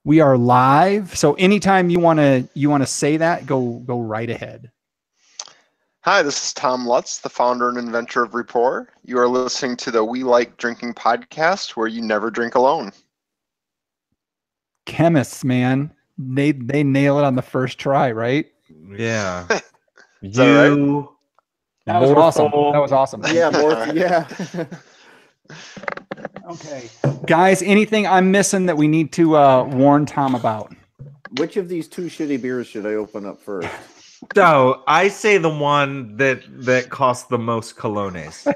We are live. So anytime you want to say that, go right ahead. Hi, this is Tom Lutz, the founder and inventor of Repour. You are listening to the We Like Drinking podcast, where you never drink alone. Chemists, man. They nail it on the first try, right? Yeah. Is that right? That was awesome. That was awesome. Yeah, yeah. Okay. Guys, anything I'm missing that we need to warn Tom about? Which of these two shitty beers should I open up first? So I say the one that costs the most colones.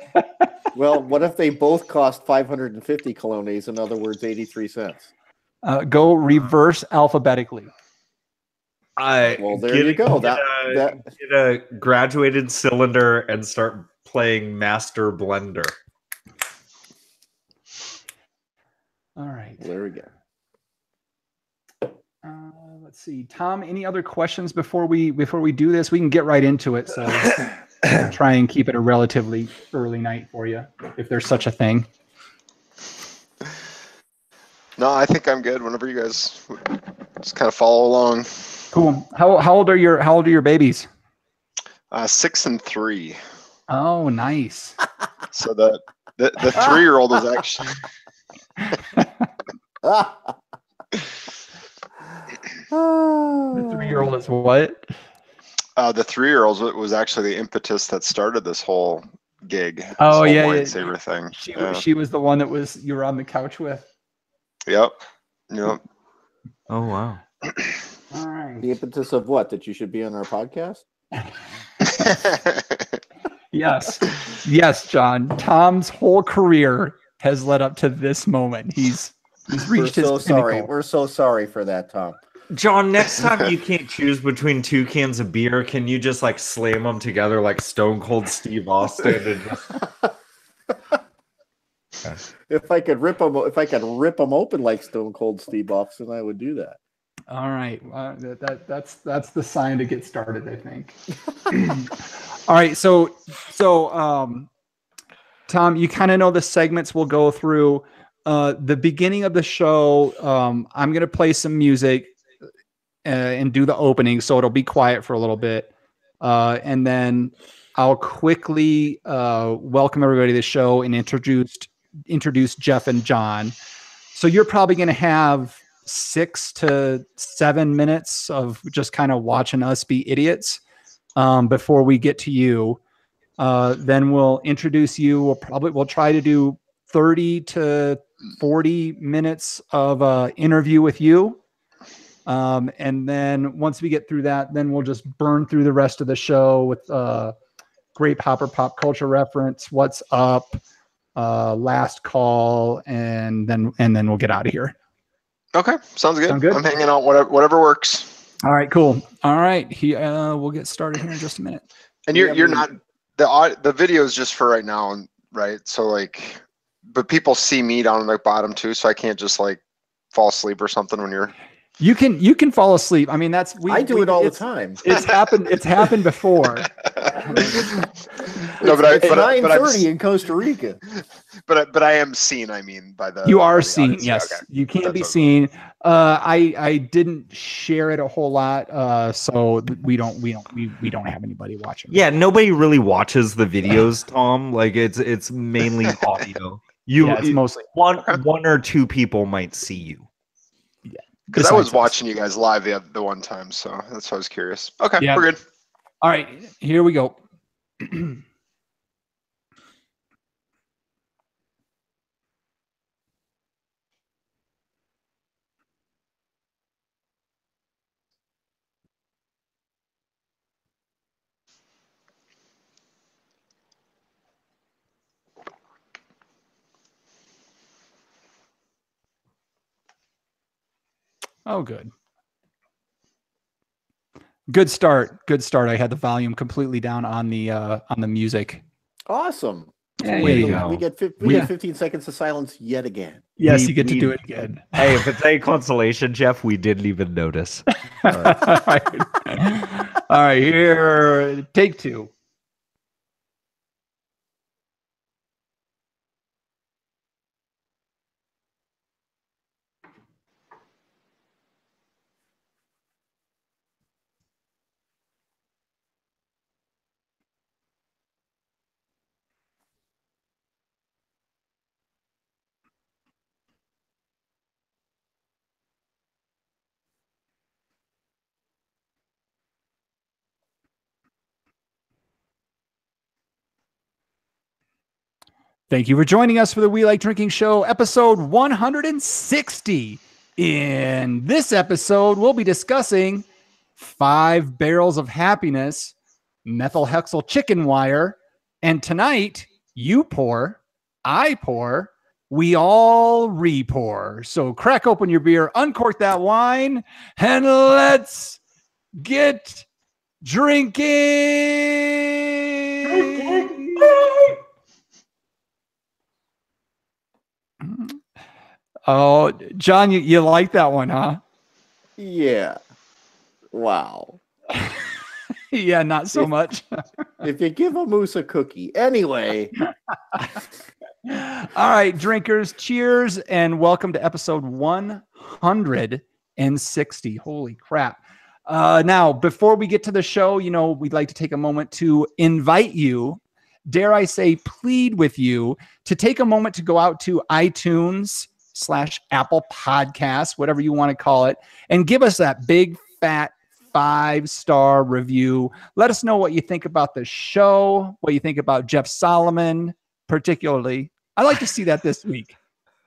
Well, what if they both cost 550 colones? In other words, 83 cents. Go reverse alphabetically. Well, there you go. Get a graduated cylinder and start playing Master Blender. All right. There we go. Let's see, Tom. Any other questions before we do this? We can get right into it. So try and keep it a relatively early night for you, if there's such a thing. No, I think I'm good. Whenever you guys just kind of follow along. Cool. How old are your babies? 6 and 3. Oh, nice. So the 3-year-old is actually. The 3-year-old is what? The 3-year-old was actually the impetus that started this whole gig. Oh, this yeah, whole yeah. Wine Saver thing. She was the one that you were on the couch with. Yep. Oh, wow. All right. The impetus of what? That you should be on our podcast? Yes, John. Tom's whole career has led up to this moment. He's reached his pinnacle. Sorry. We're so sorry for that, Tom. John, next time you can't choose between 2 cans of beer, can you just like slam them together like Stone Cold Steve Austin? And just... If I could rip them open like Stone Cold Steve Austin, I would do that. All right, that's the sign to get started, I think. All right, so Tom, you kind of know the segments we'll go through. The beginning of the show, I'm gonna play some music and do the opening, so it'll be quiet for a little bit, and then I'll quickly welcome everybody to the show and introduce Jeff and John. So you're probably going to have 6 to 7 minutes of just kind of watching us be idiots before we get to you. Then we'll introduce you. We'll try to do 30 to 40 minutes of interview with you. And then once we get through that, then we'll just burn through the rest of the show with Grape Hopper Pop Culture Reference, What's Up, Last Call, and then we'll get out of here. Okay, sounds good. Sound good? I'm hanging out. Whatever works. All right, cool. All right, we'll get started here in just a minute. And you're not the video is just for right now, right? So like, but people see me down in the bottom too, so I can't just like fall asleep or something when you're. You can fall asleep. I mean, I do it all the time. It's happened before. No, it's 9:30 in Costa Rica. But I am seen. I mean, by the you are the seen. audience. Yes, Okay. you can That's be okay. seen. I didn't share it a whole lot, so we don't have anybody watching. Yeah, nobody really watches the videos, Tom. Like it's mainly audio. It's mostly one or 2 people might see you. Because I was watching you guys live the one time, so that's why I was curious. Okay, Yeah. we're good. All right, here we go. Oh, good. Good start. I had the volume completely down on the music. Awesome. Yeah, we yeah. get 15 seconds of silence yet again. Yes, you get to do it again. Hey, if it's any consolation, Jeff, we didn't even notice. All right, here, take 2. Thank you for joining us for the We Like Drinking Show, episode 160. In this episode, we'll be discussing 5 barrels of happiness, methylhexyl chicken wire, and tonight, you pour, I pour, we all repour. So crack open your beer, uncork that wine, and let's get drinking. Oh, John, you like that one, huh? Yeah. Wow. Yeah, not so much. If you give a moose a cookie. Anyway. All right, drinkers, cheers, and welcome to episode 160. Holy crap. Now, before we get to the show, we'd like to take a moment to invite you, dare I say, plead with you, to take a moment to go out to iTunes/Apple Podcasts, whatever you want to call it, and give us that big, fat 5-star review. Let us know what you think about the show, what you think about Jeff Solomon, particularly. I'd like to see that this week.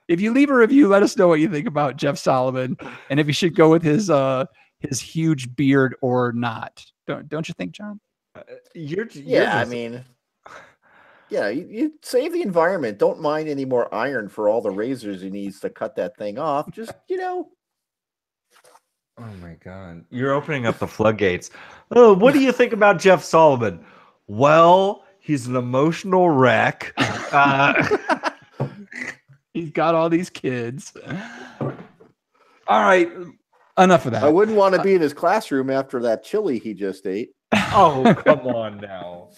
If you leave a review, let us know what you think about Jeff Solomon and if you should go with his huge beard or not. Don't you think, John? You save the environment. Don't mine any more iron for all the razors he needs to cut that thing off. Just, Oh my God. You're opening up the floodgates. Oh, what do you think about Jeff Solomon? Well, he's an emotional wreck. He's got all these kids. All right. Enough of that. I wouldn't want to be in his classroom after that chili he just ate. Oh, come on now.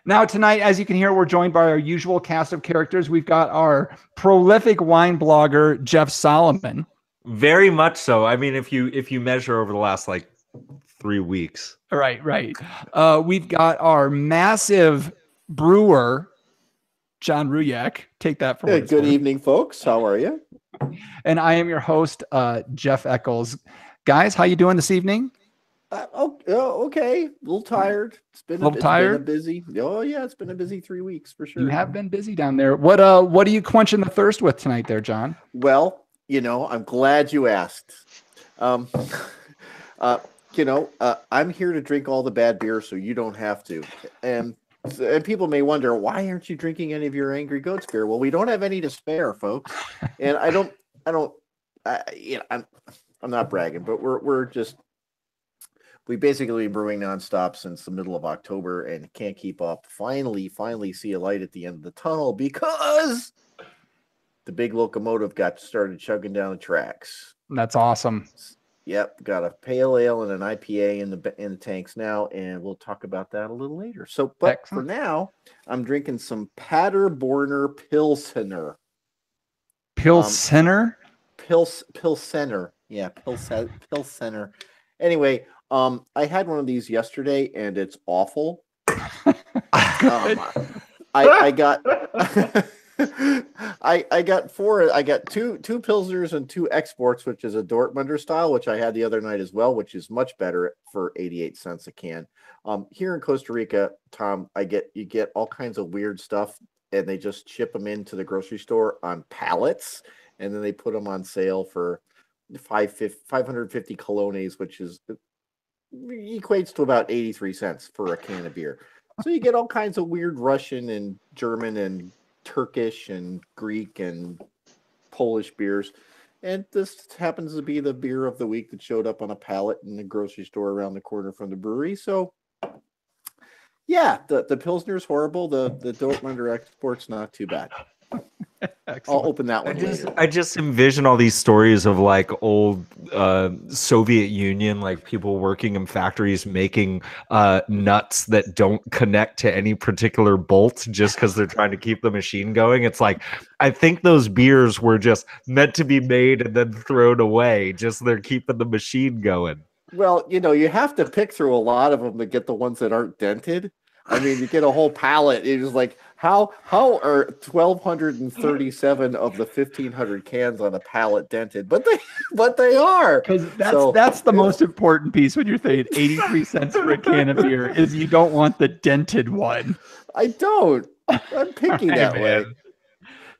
Now, tonight, as you can hear, we're joined by our usual cast of characters. We've got our prolific wine blogger, Jeff Solomon. Very much so. I mean, if you measure over the last 3 weeks. Right. We've got our massive brewer, John Ruyak. Take that for Good evening, folks. How are you? And I am your host, Jeff Eccles. Guys, how you doing this evening? Okay. A little tired. It's been a busy. Oh yeah, it's been a busy 3 weeks for sure. You have been busy down there. What are you quenching the thirst with tonight, there, John? Well, I'm glad you asked. I'm here to drink all the bad beer, so you don't have to. And people may wonder, why aren't you drinking any of your Angry Goats beer? Well, we don't have any to spare, folks. And I'm not bragging, but we basically been brewing nonstop since the middle of October and can't keep up. Finally see a light at the end of the tunnel because the big locomotive got started chugging down the tracks. That's awesome. Yep, got a pale ale and an IPA in the tanks now, and we'll talk about that a little later. So, but Excellent. For now, I'm drinking some Paderborner Pilsener. Pilsener? Pilsener. Yeah, Pilsener. Anyway, I had one of these yesterday, and it's awful. I got I got four. I got two Pilsners and 2 exports, which is a Dortmunder style, which I had the other night as well, which is much better for 88 cents a can. Here in Costa Rica, Tom, you get all kinds of weird stuff, and they just ship them into the grocery store on pallets, and then they put them on sale for 550 colones, which equates to about 83 cents for a can of beer. So you get all kinds of weird Russian and German and Turkish and Greek and Polish beers. And this happens to be the beer of the week that showed up on a pallet in the grocery store around the corner from the brewery. So yeah, the Pilsner's horrible. The Dortmunder export's not too bad. I'll open that one later. I just envision all these stories of old Soviet Union, people working in factories making nuts that don't connect to any particular bolt just because they're trying to keep the machine going. It's I think those beers were just meant to be made and then thrown away. Just they're keeping the machine going. Well, you have to pick through a lot of them to get the ones that aren't dented. I mean, you get a whole pallet. It was how are 1,237 of the 1,500 cans on a pallet dented? But they are. Because that's the most important piece when you're saying 83 cents for a can of beer is you don't want the dented one. I don't. I'm picky that way.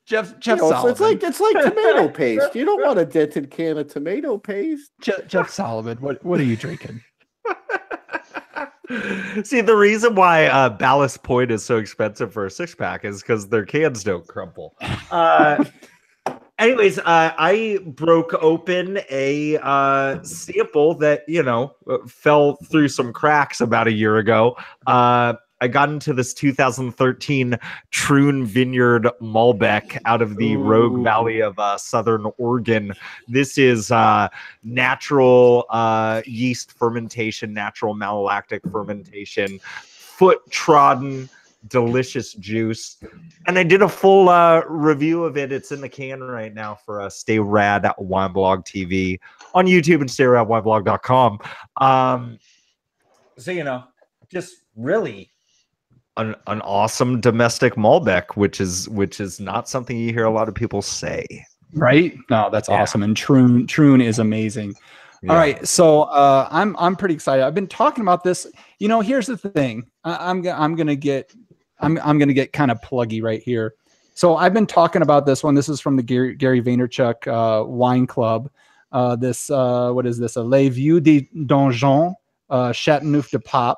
Jeff It's Solomon. like tomato paste. You don't want a dented can of tomato paste. Jeff Solomon, what are you drinking? See, the reason why Ballast Point is so expensive for a 6-pack is because their cans don't crumple. Anyways, I broke open a sample that, fell through some cracks about a year ago. I got into this 2013 Troon Vineyard Malbec out of the Rogue Valley of Southern Oregon. This is natural yeast fermentation, natural malolactic fermentation, foot-trodden, delicious juice. And I did a full review of it. It's in the can right now for Stay Rad Wine Blog TV on YouTube and StayRadWineblog.com. So, just really an awesome domestic Malbec, which is not something you hear a lot of people say. Right? No, that's awesome. And Troon is amazing. Yeah. All right, so I'm pretty excited. I've been talking about this. Here's the thing. I'm gonna get kind of pluggy right here. So I've been talking about this one. This is from the Gary Vaynerchuk Wine Club. What is this? A Les Vieux de Donjon Chateauneuf de Pape.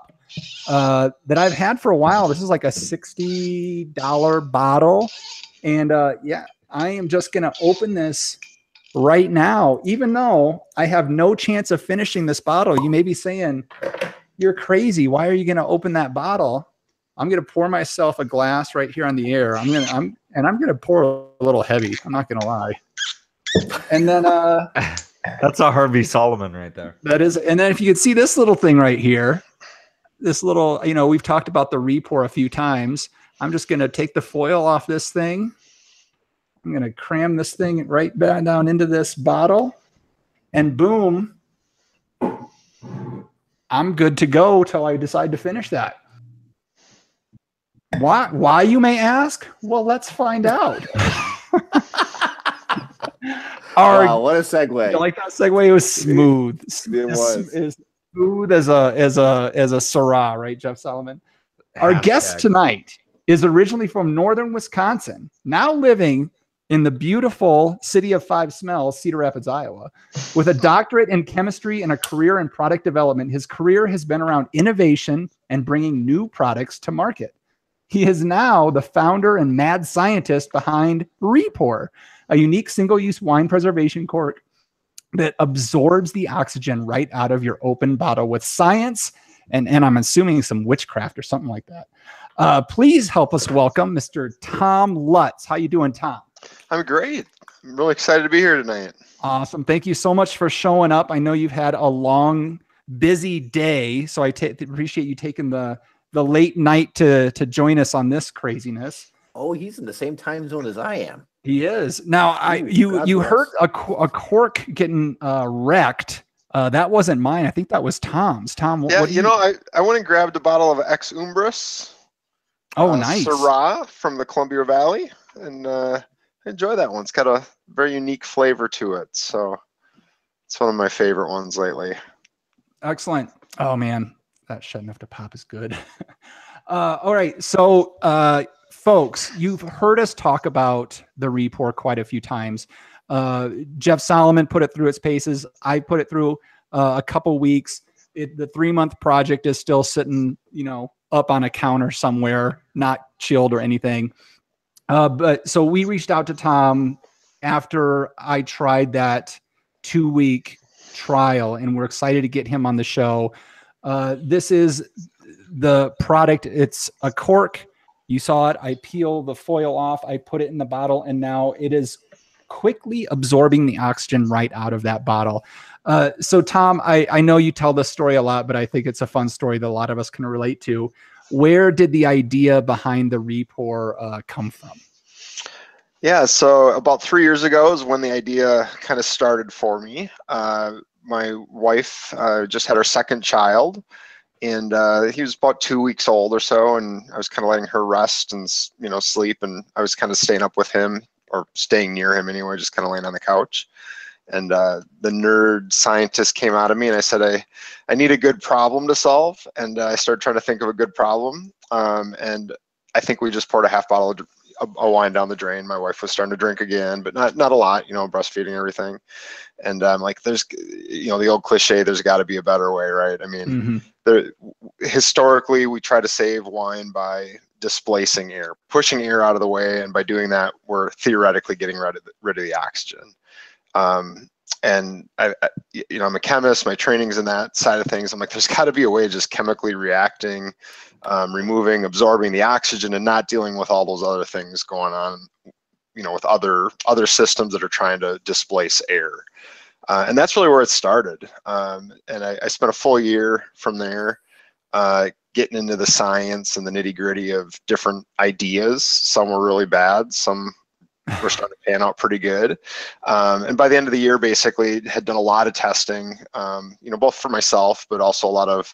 That I've had for a while. This is like a $60 bottle. And I am just going to open this right now, even though I have no chance of finishing this bottle. You may be saying, you're crazy. Why are you going to open that bottle? I'm going to pour myself a glass right here on the air. I'm going to pour a little heavy. I'm not going to lie. And then that's a Harvey Solomon right there. That is. And then if you could see this little thing right here, this little, we've talked about the Repour a few times. I'm just going to take the foil off this thing. I'm going to cram this thing right back down into this bottle, and boom, I'm good to go till I decide to finish that. Why, you may ask? Well, let's find out. Wow, what a segue. You like that segue? It was smooth. It was. It was smooth as a Syrah, right, Jeff Solomon? Our guest tonight is originally from northern Wisconsin, now living in the beautiful city of five smells, Cedar Rapids, Iowa. With a doctorate in chemistry and a career in product development, his career has been around innovation and bringing new products to market. He is now the founder and mad scientist behind Repour, a unique single-use wine preservation cork that absorbs the oxygen right out of your open bottle with science and I'm assuming some witchcraft or something like that. Please help us welcome Mr. Tom Lutz. How you doing, Tom? I'm great. I'm really excited to be here tonight. Awesome. Thank you so much for showing up. I know you've had a long, busy day, so I appreciate you taking the late night to join us on this craziness. Oh, he's in the same time zone as I am. He is. Now, you heard a cork getting wrecked. That wasn't mine. I think that was Tom's. Tom, yeah, I went and grabbed a bottle of Ex Umbris. Oh, nice. Syrah from the Columbia Valley, and enjoy that one. It's got a very unique flavor to it, so it's one of my favorite ones lately. Excellent. Oh man, that Chateauneuf de Pape is good. All right, so folks, you've heard us talk about the Repour quite a few times. Jeff Solomon put it through its paces. I put it through a couple weeks. The 3-month project is still sitting, up on a counter somewhere, not chilled or anything. But so we reached out to Tom after I tried that 2-week trial, and we're excited to get him on the show. This is the product. It's a cork. You saw it. I peel the foil off. I put it in the bottle, and now it is quickly absorbing the oxygen right out of that bottle. So Tom, I know you tell this story a lot, but I think it's a fun story that a lot of us can relate to. Where did the idea behind the Repour come from? Yeah, so about 3 years ago is when the idea kind of started for me. My wife just had her second child, and he was about 2 weeks old or so, and I was kind of letting her rest and sleep, and I was kind of staying up with him, or staying near him anyway, just kind of laying on the couch. And the nerd scientist came out of me, and I said, I need a good problem to solve. And I started trying to think of a good problem. And I think we just poured a half bottle a wine down the drain. My wife was starting to drink again, but not a lot, breastfeeding and everything. And I'm like, there's, the old cliche, there's got to be a better way, right? I mean, historically, we try to save wine by displacing air, pushing air out of the way, and by doing that, we're theoretically getting rid of the oxygen. And I'm a chemist. My training's in that side of things. I'm like, there's got to be a way of just chemically reacting, removing, absorbing the oxygen, and not dealing with all those other things going on, with other systems that are trying to displace air. And that's really where it started. And I spent a full year from there, getting into the science and the nitty gritty of different ideas. Some were really bad. Some were starting to pan out pretty good. And by the end of the year, basically had done a lot of testing, both for myself, but also a lot of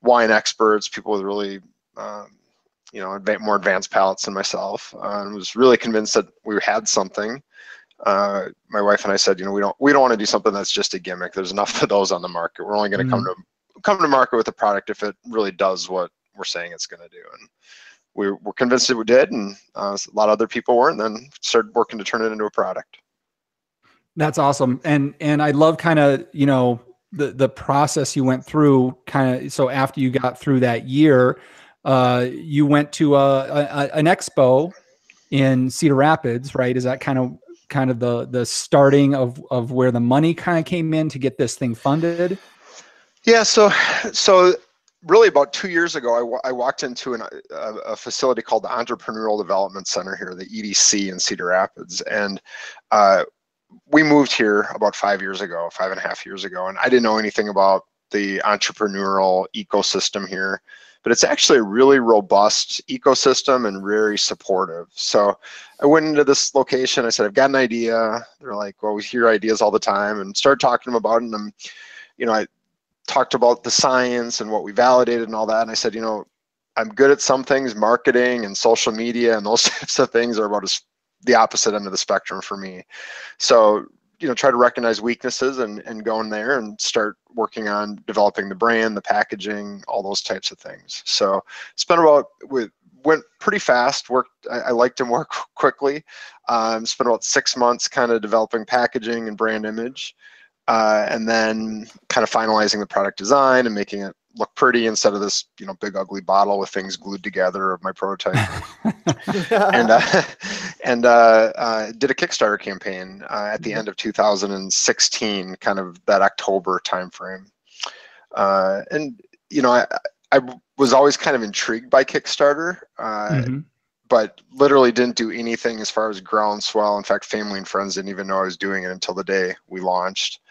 wine experts, people with really, more advanced palates than myself. And was really convinced that we had something. My wife and I said, we don't want to do something that's just a gimmick. There's enough of those on the market. We're only going to come to market with a product if it really does what we're saying it's going to do. And we're convinced it did, and a lot of other people were, and then started working to turn it into a product. That's awesome. And I love kind of, the process you went through kind of. So after you got through that year, you went to an expo in Cedar Rapids, right? Is that kind of the starting of where the money kind of came in to get this thing funded? Yeah. So really about 2 years ago, I walked into a facility called the Entrepreneurial Development Center here, the EDC in Cedar Rapids. And we moved here about 5 years ago, 5.5 years ago. And I didn't know anything about the entrepreneurial ecosystem here, but it's actually a really robust ecosystem and very supportive. So I went into this location. I said, I've got an idea. They're like, well, we hear ideas all the time, and started talking to them about it. And I talked about the science and what we validated and all that. And I said, I'm good at some things, marketing and social media and those types of things are about the opposite end of the spectrum for me. So, try to recognize weaknesses and go in there and start working on developing the brand, the packaging, all those types of things. So went pretty fast, I liked to work quickly. Spent about 6 months kind of developing packaging and brand image. And then kind of finalizing the product design and making it look pretty instead of this, big ugly bottle with things glued together of my prototype. and did a Kickstarter campaign at the end of 2016, kind of that October timeframe. And I was always kind of intrigued by Kickstarter. But literally didn't do anything as far as groundswell. In fact, family and friends didn't even know I was doing it until the day we launched.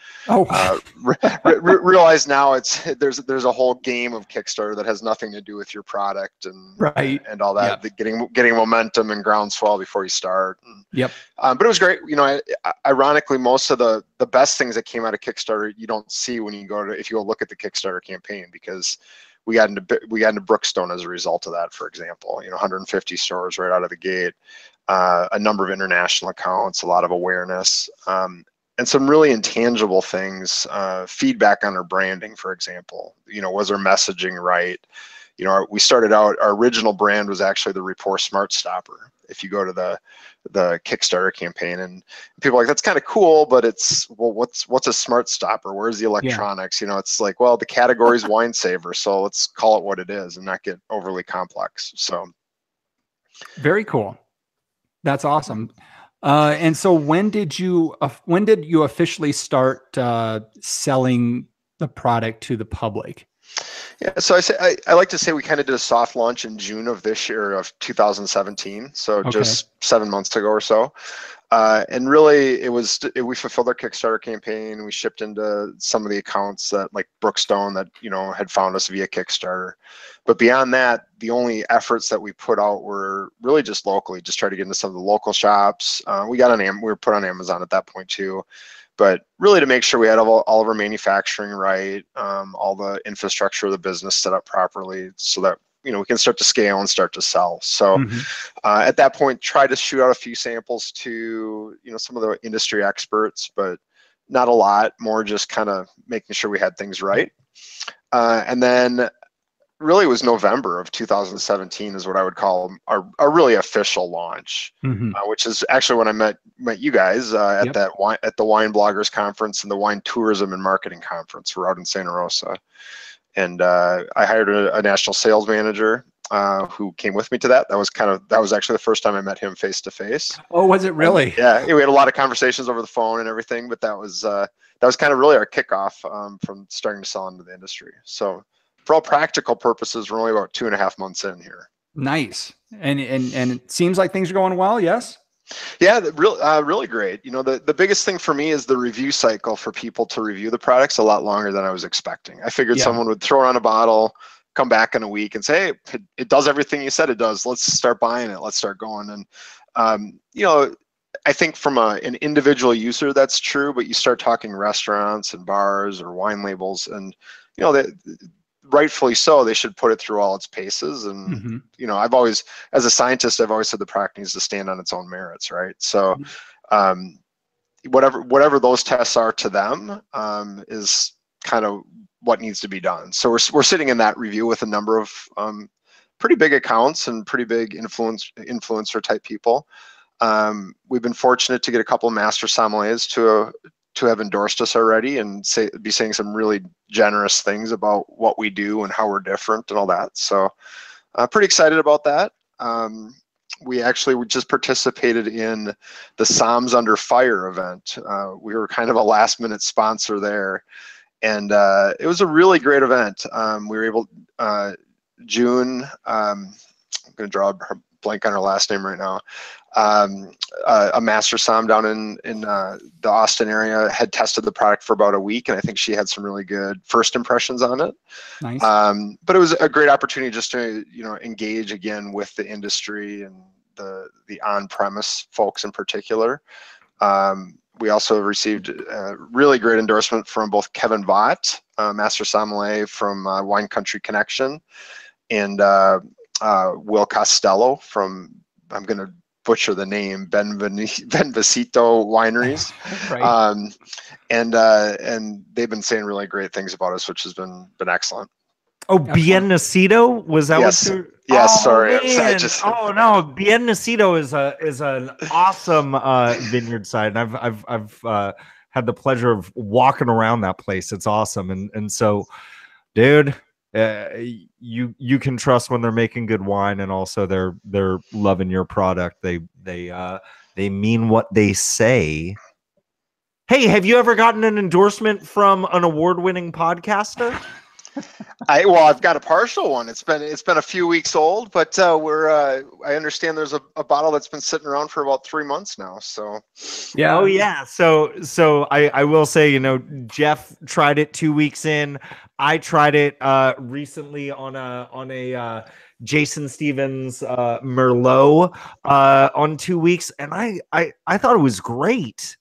Realize now there's a whole game of Kickstarter that has nothing to do with your product and all that. Yep. Getting momentum and groundswell before you start. Yep. But it was great. Ironically, most of the best things that came out of Kickstarter you don't see when you if you go look at the Kickstarter campaign, because we got into Brookstone as a result of that. For example, 150 stores right out of the gate, a number of international accounts, a lot of awareness, and some really intangible things. Feedback on our branding, for example. Was our messaging right? We started out. Our original brand was actually the Repour Smart Stopper. If you go to the Kickstarter campaign, and people are like, that's kind of cool, but what's a smart stopper? Where's the electronics? Yeah. It's like, well, the category is wine saver, so let's call it what it is and not get overly complex. So very cool. That's awesome. And so when did you officially start selling the product to the public? Yeah, so I like to say we kind of did a soft launch in June of this year of 2017. So just 7 months ago or so. And really we fulfilled our Kickstarter campaign. We shipped into some of the accounts that like Brookstone that, had found us via Kickstarter. But beyond that, the only efforts that we put out were really just locally, just try to get into some of the local shops. We were put on Amazon at that point too. But really to make sure we had all of our manufacturing right, all the infrastructure of the business set up properly so that, we can start to scale and start to sell. So at that point, try to shoot out a few samples to, some of the industry experts, but not a lot, more just kind of making sure we had things right. And then really was November of 2017 is what I would call our really official launch, which is actually when I met you guys at at the Wine Bloggers Conference and the Wine Tourism and Marketing Conference. We're out in Santa Rosa, and I hired a national sales manager who came with me to that. That was actually the first time I met him face to face. Oh, was it really? Yeah, we had a lot of conversations over the phone and everything, but that was kind of really our kickoff from starting to sell into the industry. So, for all practical purposes, we're only about 2.5 months in here. Nice. And it seems like things are going well. Yes. Yeah, really great. You know, the biggest thing for me is the review cycle for people to review the products a lot longer than I was expecting. I figured someone would throw it on a bottle, come back in a week and say, hey, it does everything you said it does. Let's start buying it. Let's start going. And, you know, I think from an individual user, that's true, but you start talking restaurants and bars or wine labels and, you know, rightfully so, they should put it through all its paces. And, you know, as a scientist, I've always said the product needs to stand on its own merits, right? So whatever those tests are to them is kind of what needs to be done. So we're sitting in that review with a number of pretty big accounts and pretty big influencer type people. We've been fortunate to get a couple of master sommeliers to have endorsed us already and be saying some really generous things about what we do and how we're different and all that. So pretty excited about that. We just participated in the Soms Under Fire event. We were kind of a last minute sponsor there. And it was a really great event. We were able, June, I'm going to draw a blank on her last name right now. A master som down in the Austin area had tested the product for about a week, and I think she had some really good first impressions on it. Nice. But it was a great opportunity just to engage again with the industry and the on-premise folks in particular. We also received a really great endorsement from both Kevin Vaught, master sommelier from Wine Country Connection, and Will Costello from, I'm going to butcher the name, Benvesito Wineries. Right. And they've been saying really great things about us, which has been excellent. Oh, Bien Nacido, was that yes. what you're? Yes, oh, sorry. Oh no, Bien Nacido is an awesome vineyard site, and I've had the pleasure of walking around that place. It's awesome, and so, dude, you can trust when they're making good wine, and also they're loving your product. They mean what they say. Hey, have you ever gotten an endorsement from an award-winning podcaster? I've got a partial one. It's been a few weeks old, but I understand there's a bottle that's been sitting around for about 3 months now. So yeah. Oh yeah. So I will say, Jeff tried it 2 weeks in. I tried it recently on a Jason Stevens Merlot on 2 weeks, and I thought it was great.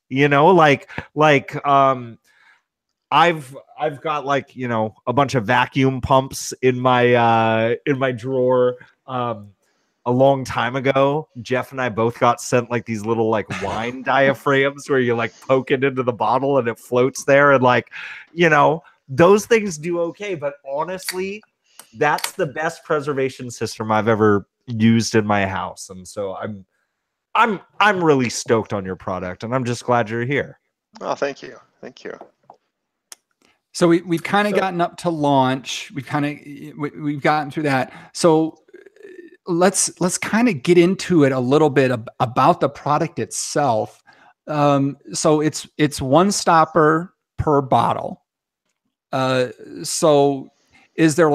I've got a bunch of vacuum pumps in my drawer. A long time ago, Jeff and I both got sent these little wine diaphragms where you poke it into the bottle and it floats there, and those things do okay. But honestly, that's the best preservation system I've ever used in my house, and so I'm really stoked on your product, and I'm just glad you're here. Oh, thank you. So we've kind of gotten up to launch. We've gotten through that. So let's kind of get into it a little bit about the product itself. So it's one stopper per bottle. So is there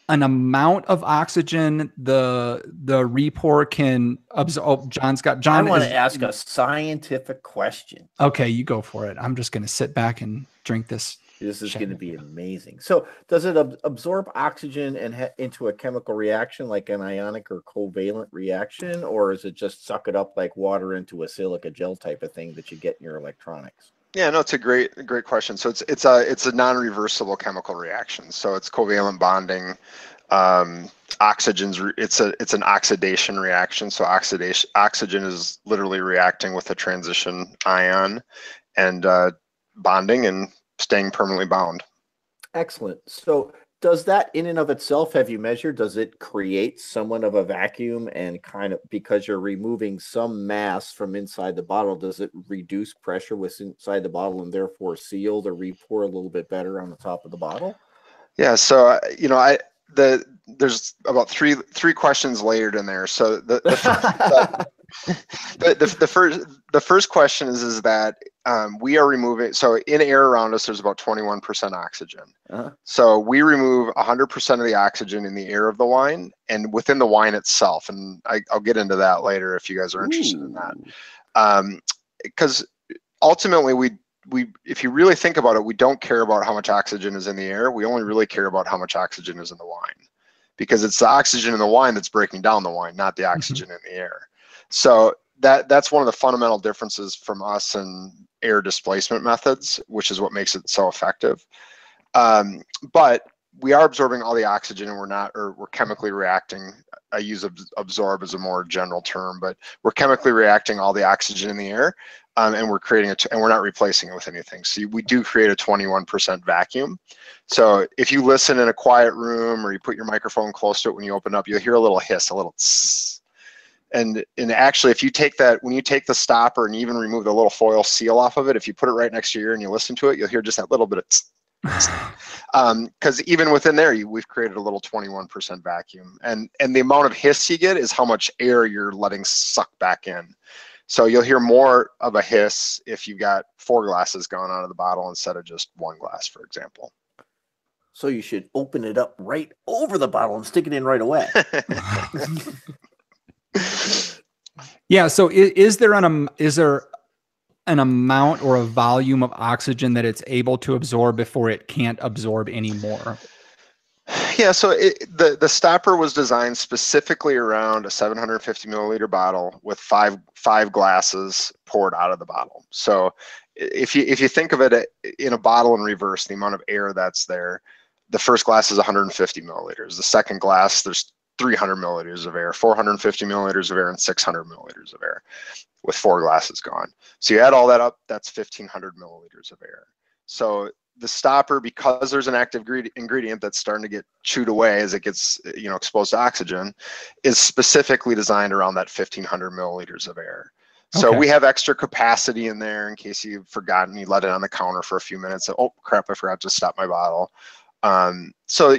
an amount of oxygen the Repour can absorb? John. I want to ask a scientific question. Okay, you go for it. I'm just going to sit back and drink this. This is going to be amazing. So does it absorb oxygen and into a chemical reaction like an ionic or covalent reaction, or is it just suck it up like water into a silica gel type of thing that you get in your electronics? Yeah, no, it's a great question. So it's a non-reversible chemical reaction. So it's covalent bonding. It's an oxidation reaction. So oxygen is literally reacting with a transition ion and bonding and staying permanently bound. Excellent. So Does that in and of itself, have you measured, does it create somewhat of a vacuum, and kind of, because you're removing some mass from inside the bottle, does it reduce pressure within inside the bottle and therefore seal the Repour a little bit better on the top of the bottle? Yeah. So, there's about three questions layered in there. So the first question is that we are removing, so in air around us, there's about 21% oxygen. So we remove 100% of the oxygen in the air of the wine and within the wine itself. And I'll get into that later if you guys are interested in that. Because ultimately, if you really think about it, we don't care about how much oxygen is in the air. We only really care about how much oxygen is in the wine, because it's the oxygen in the wine that's breaking down the wine, not the oxygen in the air. So that's one of the fundamental differences from us and air displacement methods, which is what makes it so effective. But we are absorbing all the oxygen, and we're chemically reacting. I use absorb as a more general term, but we're chemically reacting all the oxygen in the air, and we're creating and we're not replacing it with anything. So we do create a 21% vacuum. So if you listen in a quiet room or you put your microphone close to it when you open up, you'll hear a little hiss, a little tss. And actually, if you take that, when you take the stopper and even remove the little foil seal off of it, if you put it right next to your ear and you listen to it, you'll hear just that little bit of tss. Because even within there, we've created a little 21% vacuum, and the amount of hiss you get is how much air you're letting suck back in. So you'll hear more of a hiss if you've got 4 glasses going out of the bottle instead of just 1 glass, for example. So you should open it up right over the bottle and stick it in right away. Yeah. So is there an amount or a volume of oxygen that it's able to absorb before it can't absorb anymore? Yeah, so the stopper was designed specifically around a 750 milliliter bottle with five glasses poured out of the bottle. So if you think of it in a bottle in reverse, the amount of air that's there, the first glass is 150 milliliters. The second glass, there's 300 milliliters of air, 450 milliliters of air, and 600 milliliters of air, with 4 glasses gone. So you add all that up, that's 1,500 milliliters of air. So the stopper, because there's an active ingredient that's starting to get chewed away as it gets exposed to oxygen, is specifically designed around that 1,500 milliliters of air. So we have extra capacity in there in case you've forgotten, you let it on the counter for a few minutes. Oh crap, I forgot to stop my bottle. So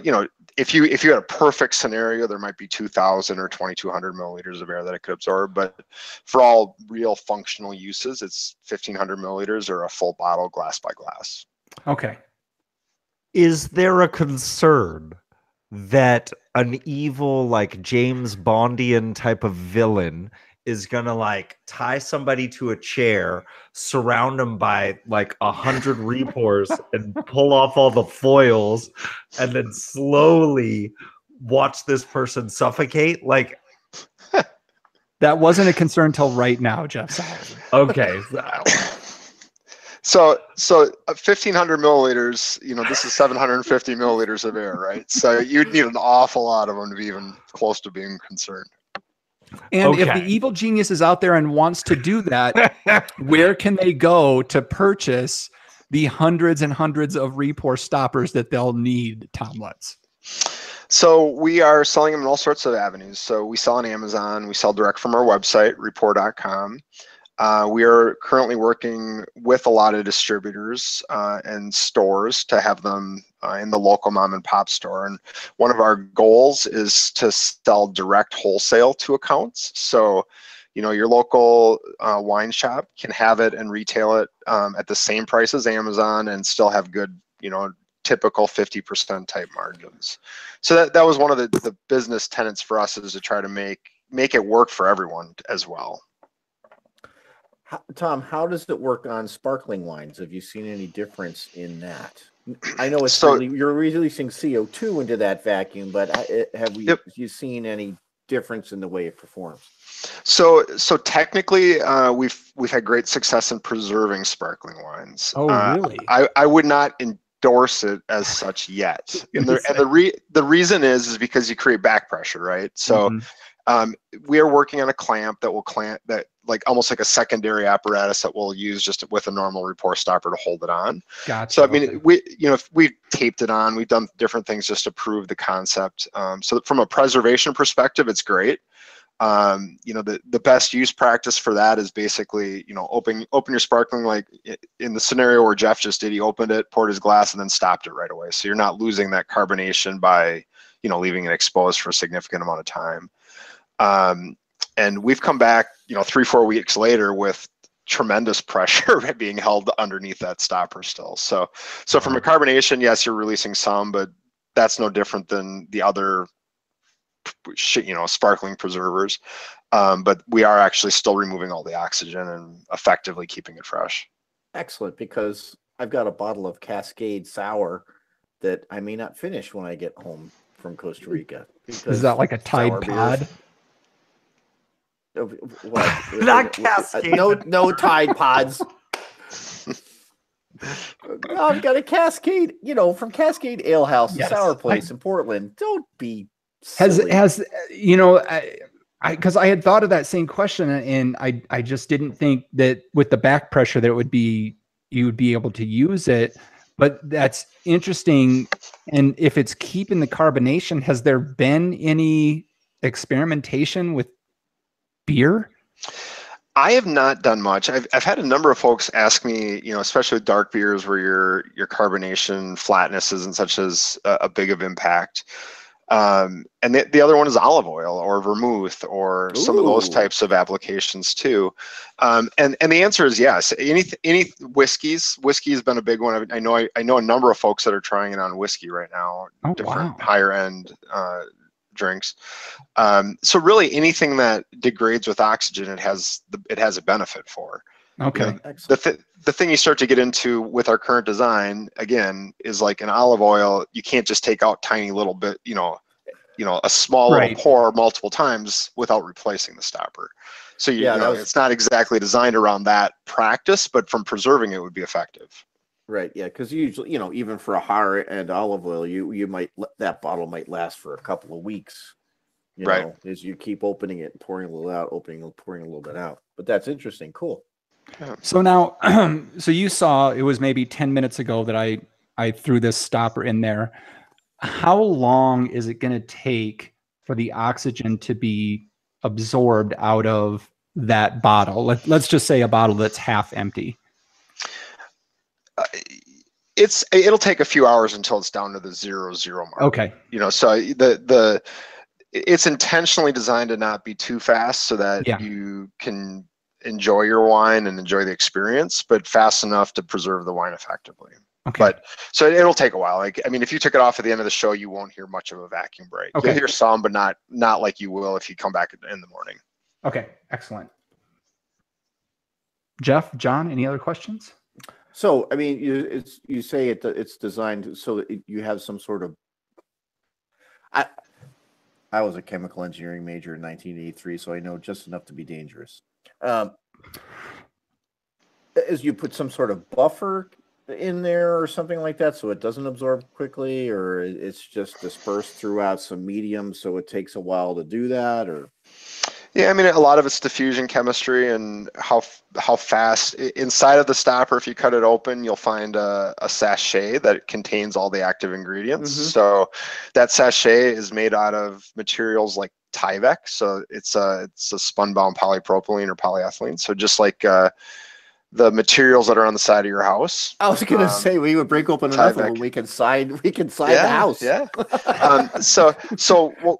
if you had a perfect scenario, there might be 2,000 or 2,200 milliliters of air that it could absorb. But for all real functional uses, it's 1,500 milliliters or a full bottle, glass by glass. Okay. Is there a concern that an evil, like James Bondian type of villain is gonna like tie somebody to a chair, surround them by like 100 Repours, and pull off all the foils, and then slowly watch this person suffocate? Like, that wasn't a concern till right now, Jeff. Okay. So 1,500 milliliters, this is 750 milliliters of air, right? So you'd need an awful lot of them to be even close to being concerned. And if the evil genius is out there and wants to do that, where can they go to purchase the hundreds and hundreds of Repour stoppers that they'll need, Tom Lutz? So we are selling them in all sorts of avenues. So we sell on Amazon. We sell direct from our website, repour.com. We are currently working with a lot of distributors and stores to have them in the local mom and pop store. And one of our goals is to sell direct wholesale to accounts. So, your local wine shop can have it and retail it at the same price as Amazon and still have good, typical 50% type margins. So that was one of the business tenets for us, is to try to make it work for everyone as well. Tom, how does it work on sparkling wines? Have you seen any difference in that? I know you're releasing CO2 into that vacuum, but have you seen any difference in the way it performs? So technically, we've had great success in preserving sparkling wines. Oh, really? I would not endorse it as such yet, and the reason is because you create back pressure, right? So. We are working on a clamp that will clamp that, like almost like a secondary apparatus that we'll use just with a normal Repour stopper to hold it on. Gotcha. So I mean, if we've taped it on, we've done different things just to prove the concept. So from a preservation perspective, it's great. The best use practice for that is basically, open your sparkling, like in the scenario where Jeff just did. He opened it, poured his glass, and then stopped it right away. So you're not losing that carbonation by, leaving it exposed for a significant amount of time. And we've come back, 3-4 weeks later with tremendous pressure being held underneath that stopper still. So from a carbonation, yes, you're releasing some, but that's no different than the other sparkling preservers, but we are actually still removing all the oxygen and effectively keeping it fresh. Excellent, because I've got a bottle of Cascade Sour that I may not finish when I get home from Costa Rica. Is that like a Tide Pod? What? Not Cascade. No Tide Pods. I've got a Cascade, from Cascade Ale House, the sour place in Portland. Don't be silly. Because I had thought of that same question, and I just didn't think that with the back pressure that you would be able to use it. But that's interesting. And if it's keeping the carbonation, has there been any experimentation with beer? I have not done much. I've had a number of folks ask me, especially with dark beers where your carbonation flatness isn't such as a big of impact. And the other one is olive oil or vermouth or some of those types of applications too. And the answer is yes. Any whiskey has been a big one. I know a number of folks that are trying it on whiskey right now, different higher end drinks. So really anything that degrades with oxygen, it has a benefit for. Okay. The thing you start to get into with our current design, again, is like an olive oil. You can't just take out tiny little bit, a small little pour multiple times without replacing the stopper. So it's not exactly designed around that practice, but from preserving it would be effective. Right. Yeah. Because usually, even for a higher end olive oil, that bottle might last for a couple of weeks. As you keep opening it and pouring a little out, pouring a little bit out. But that's interesting. Cool. Yeah. So now, so you saw it was maybe 10 minutes ago that I threw this stopper in there. How long is it going to take for the oxygen to be absorbed out of that bottle? Let's just say a bottle that's half empty. It'll take a few hours until it's down to the 0.0 mark. Okay. So it's intentionally designed to not be too fast so that you can enjoy your wine and enjoy the experience, but fast enough to preserve the wine effectively. Okay. But so it'll take a while. If you took it off at the end of the show, you won't hear much of a vacuum break. Okay. You'll hear some, but not like you will if you come back in the morning. Okay. Excellent. Jeff, John, any other questions? So, you say it's designed so that you have some sort of. I was a chemical engineering major in 1983, so I know just enough to be dangerous. As you put some sort of buffer in there or something like that, so it doesn't absorb quickly, or it's just dispersed throughout some medium, so it takes a while to do that, or. Yeah, a lot of it's diffusion chemistry and how fast inside of the stopper. If you cut it open, you'll find a sachet that contains all the active ingredients. Mm-hmm. So that sachet is made out of materials like Tyvek. So it's a spun-bound polypropylene or polyethylene. So just like the materials that are on the side of your house. I was going to say we would break open enough of them. We can side the house. Yeah. So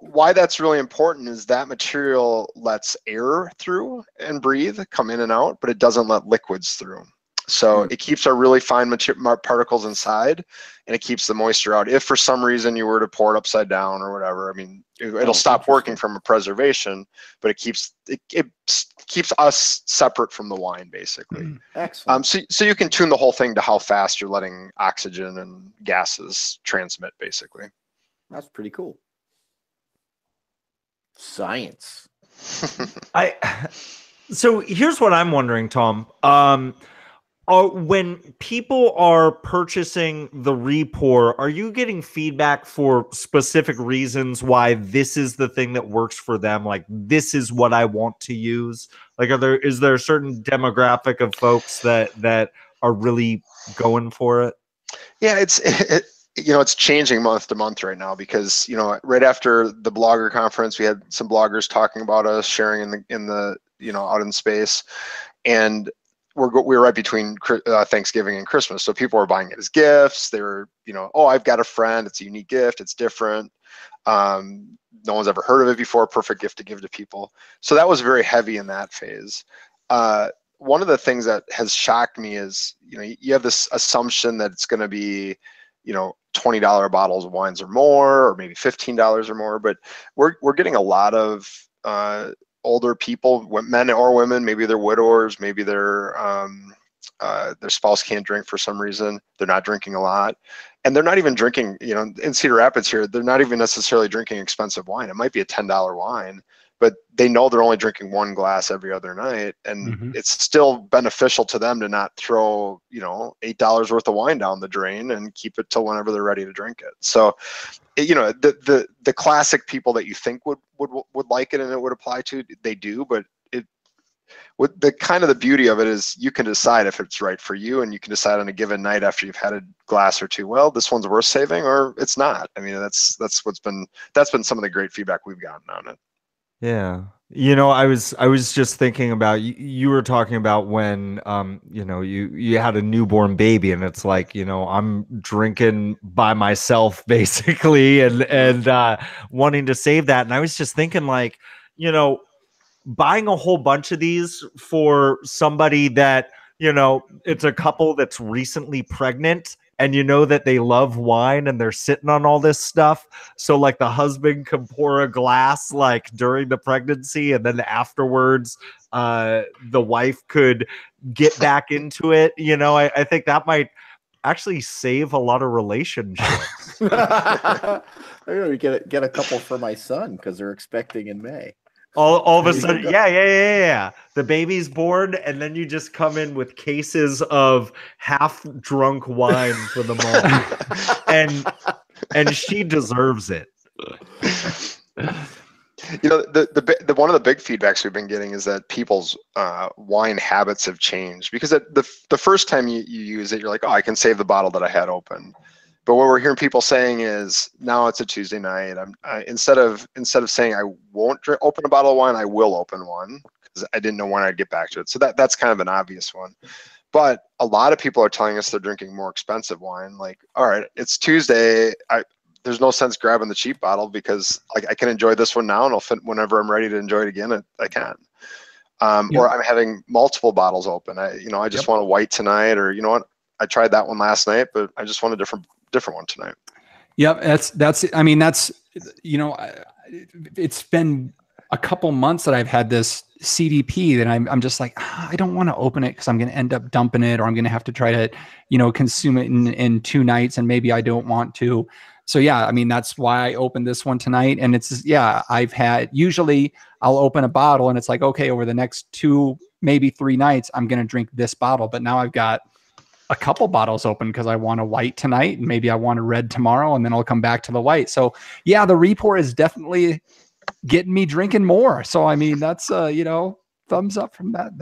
why that's really important is that material lets air through and breathe, come in and out, but it doesn't let liquids through. So it keeps our really fine particles inside, and it keeps the moisture out. If for some reason you were to pour it upside down or whatever, it'll stop working from a preservation, but it keeps us separate from the wine, basically. Excellent. So you can tune the whole thing to how fast you're letting oxygen and gases transmit, basically. That's pretty cool. Science. So here's what I'm wondering, Tom. When people are purchasing the Repour, are you getting feedback for specific reasons why this is the thing that works for them? Like, this is what I want to use. Like, is there a certain demographic of folks that are really going for it? Yeah, it's changing month to month right now because right after the blogger conference, we had some bloggers talking about us, sharing in the out in space, and we were right between Thanksgiving and Christmas, so people were buying it as gifts. They were, oh, I've got a friend. It's a unique gift. It's different. No one's ever heard of it before. Perfect gift to give to people. So that was very heavy in that phase. One of the things that has shocked me is, you have this assumption that it's going to be, $20 bottles of wines or more, or maybe $15 or more. But we're getting a lot of older people, men or women, maybe they're widowers, maybe their spouse can't drink for some reason. They're not drinking a lot. And they're not even drinking, in Cedar Rapids here, they're not even necessarily drinking expensive wine. It might be a $10 wine, but they know they're only drinking one glass every other night. And it's still beneficial to them to not throw, $8 worth of wine down the drain and keep it till whenever they're ready to drink it. So, the classic people that you think would like it and it would apply to, they do, but the beauty of it is you can decide if it's right for you, and you can decide on a given night after you've had a glass or two, well, this one's worth saving or it's not. I mean, that's been some of the great feedback we've gotten on it. Yeah. I was just thinking about you were talking about when you had a newborn baby, and it's like, I'm drinking by myself basically and wanting to save that. And I was just thinking, like, buying a whole bunch of these for somebody that, it's a couple that's recently pregnant, and that they love wine and they're sitting on all this stuff. So like the husband can pour a glass like during the pregnancy, and then afterwards the wife could get back into it. I think that might actually save a lot of relationships. I'm gonna get a couple for my son because they're expecting in May. All of a sudden, yeah. The baby's born, and then you just come in with cases of half-drunk wine for the mom, and she deserves it. The one of the big feedbacks we've been getting is that people's wine habits have changed, because the first time you use it, you're like, oh, I can save the bottle that I had open. But what we're hearing people saying is, now it's a Tuesday night. Instead of saying I won't open a bottle of wine, I will open one because I didn't know when I'd get back to it. So that's kind of an obvious one. But a lot of people are telling us they're drinking more expensive wine. Like, all right, it's Tuesday. There's no sense grabbing the cheap bottle because I can enjoy this one now, and I'll fit whenever I'm ready to enjoy it again. I can. Or I'm having multiple bottles open. I just want a white tonight, or what, I tried that one last night, but I just want a different one tonight. Yep. It's been a couple months that I've had this CDP that I'm just like, I don't want to open it because I'm going to end up dumping it, or I'm going to have to try to, consume it in 2 nights, and maybe I don't want to. So yeah, that's why I opened this one tonight. And it's, usually I'll open a bottle and it's like, okay, over the next 2, maybe 3 nights, I'm going to drink this bottle. But now I've got a couple bottles open because I want a white tonight, and maybe I want a red tomorrow, and then I'll come back to the white. So yeah, the Repour is definitely getting me drinking more. So that's thumbs up from that.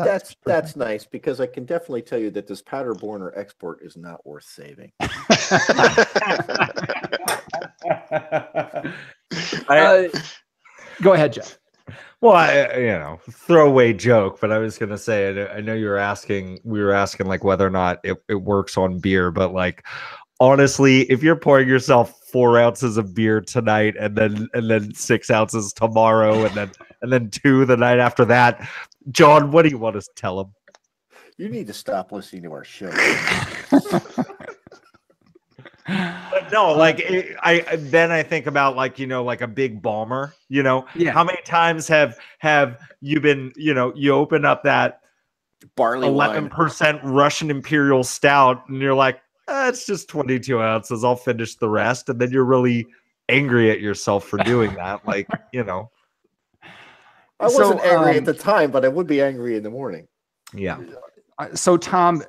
That's nice, because I can definitely tell you that this Paderborn or export is not worth saving. Go ahead, Jeff. Well, throwaway joke, but I was gonna say, I know we were asking like whether or not it works on beer, but like, honestly, if you're pouring yourself 4 ounces of beer tonight, and then 6 ounces tomorrow, and then 2 the night after that, John, what do you want to tell them? You need to stop listening to our show. But no, like I think about like a big bomber. How many times have you been you open up that barley 11% Russian Imperial Stout, and you're like, it's just 22 ounces. I'll finish the rest, and then you're really angry at yourself for doing that. Like I wasn't angry at the time, but I would be angry in the morning. Yeah. So Tom,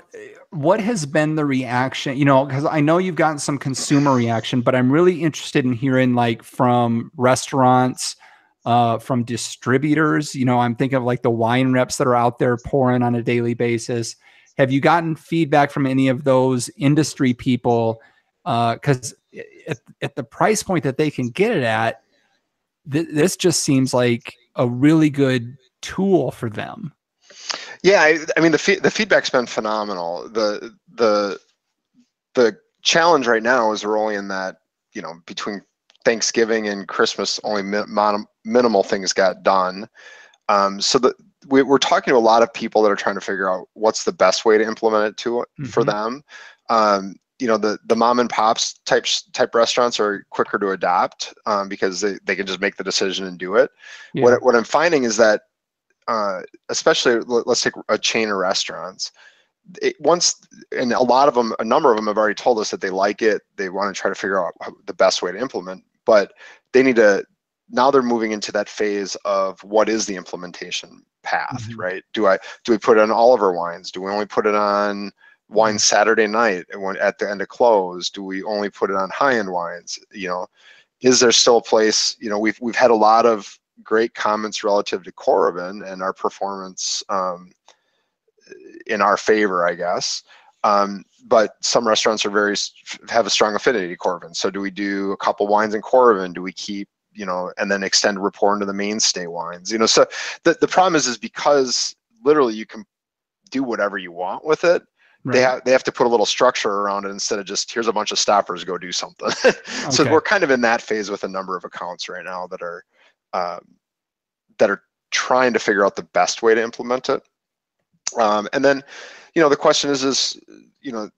what has been the reaction? You know, because I know you've gotten some consumer reaction, but I'm really interested in hearing like from restaurants, from distributors. You know, I'm thinking of like the wine reps that are out there pouring on a daily basis. Have you gotten feedback from any of those industry people? Because at the price point that they can get it at, this just seems like a really good tool for them. Yeah, I mean the feedback's been phenomenal. The challenge right now is we're only in that, you know, between Thanksgiving and Christmas, only minimal things got done. So we're talking to a lot of people that are trying to figure out what's the best way to implement it for them. You know, the mom and pops type restaurants are quicker to adopt because they can just make the decision and do it. Yeah. What I'm finding is that especially let's take a chain of restaurants. And a number of them have already told us that they like it. They want to try to figure out the best way to implement, but they need to. Now they're moving into that phase of what is the implementation path, right? Do we put it on all of our wines? Do we only put it on wine Saturday night and at the end of close? Do we only put it on high-end wines? You know, is there still a place? You know, we've had a lot of great comments relative to Coravin and our performance in our favor, I guess. But some restaurants have a strong affinity to Coravin. So do we do a couple wines in Coravin? Do we keep, you know, and then extend Repour into the mainstay wines? You know, so the problem is because literally you can do whatever you want with it. Right. They have to put a little structure around it instead of just here's a bunch of stoppers, go do something. So we're kind of in that phase with a number of accounts right now that are trying to figure out the best way to implement it. And then, you know, the question is, you know,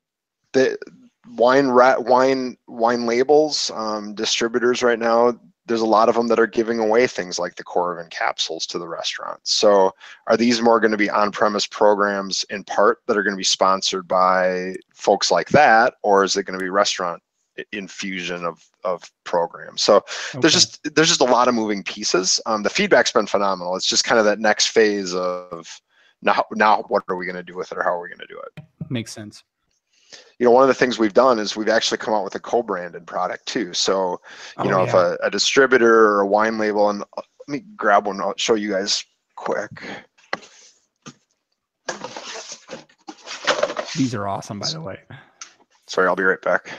the wine labels, distributors right now, there's a lot of them that are giving away things like the Coravin capsules to the restaurants. So are these more going to be on-premise programs in part that are going to be sponsored by folks like that, or is it going to be restaurant infusion of programs? So there's just a lot of moving pieces. The feedback's been phenomenal. It's just kind of that next phase of now what are we going to do with it, or how are we going to do it? Makes sense. You know, one of the things we've done is we've actually come out with a co-branded product too. So, you know, if a distributor or a wine label, and let me grab one, I'll show you guys quick. These are awesome, by the way. Sorry, I'll be right back.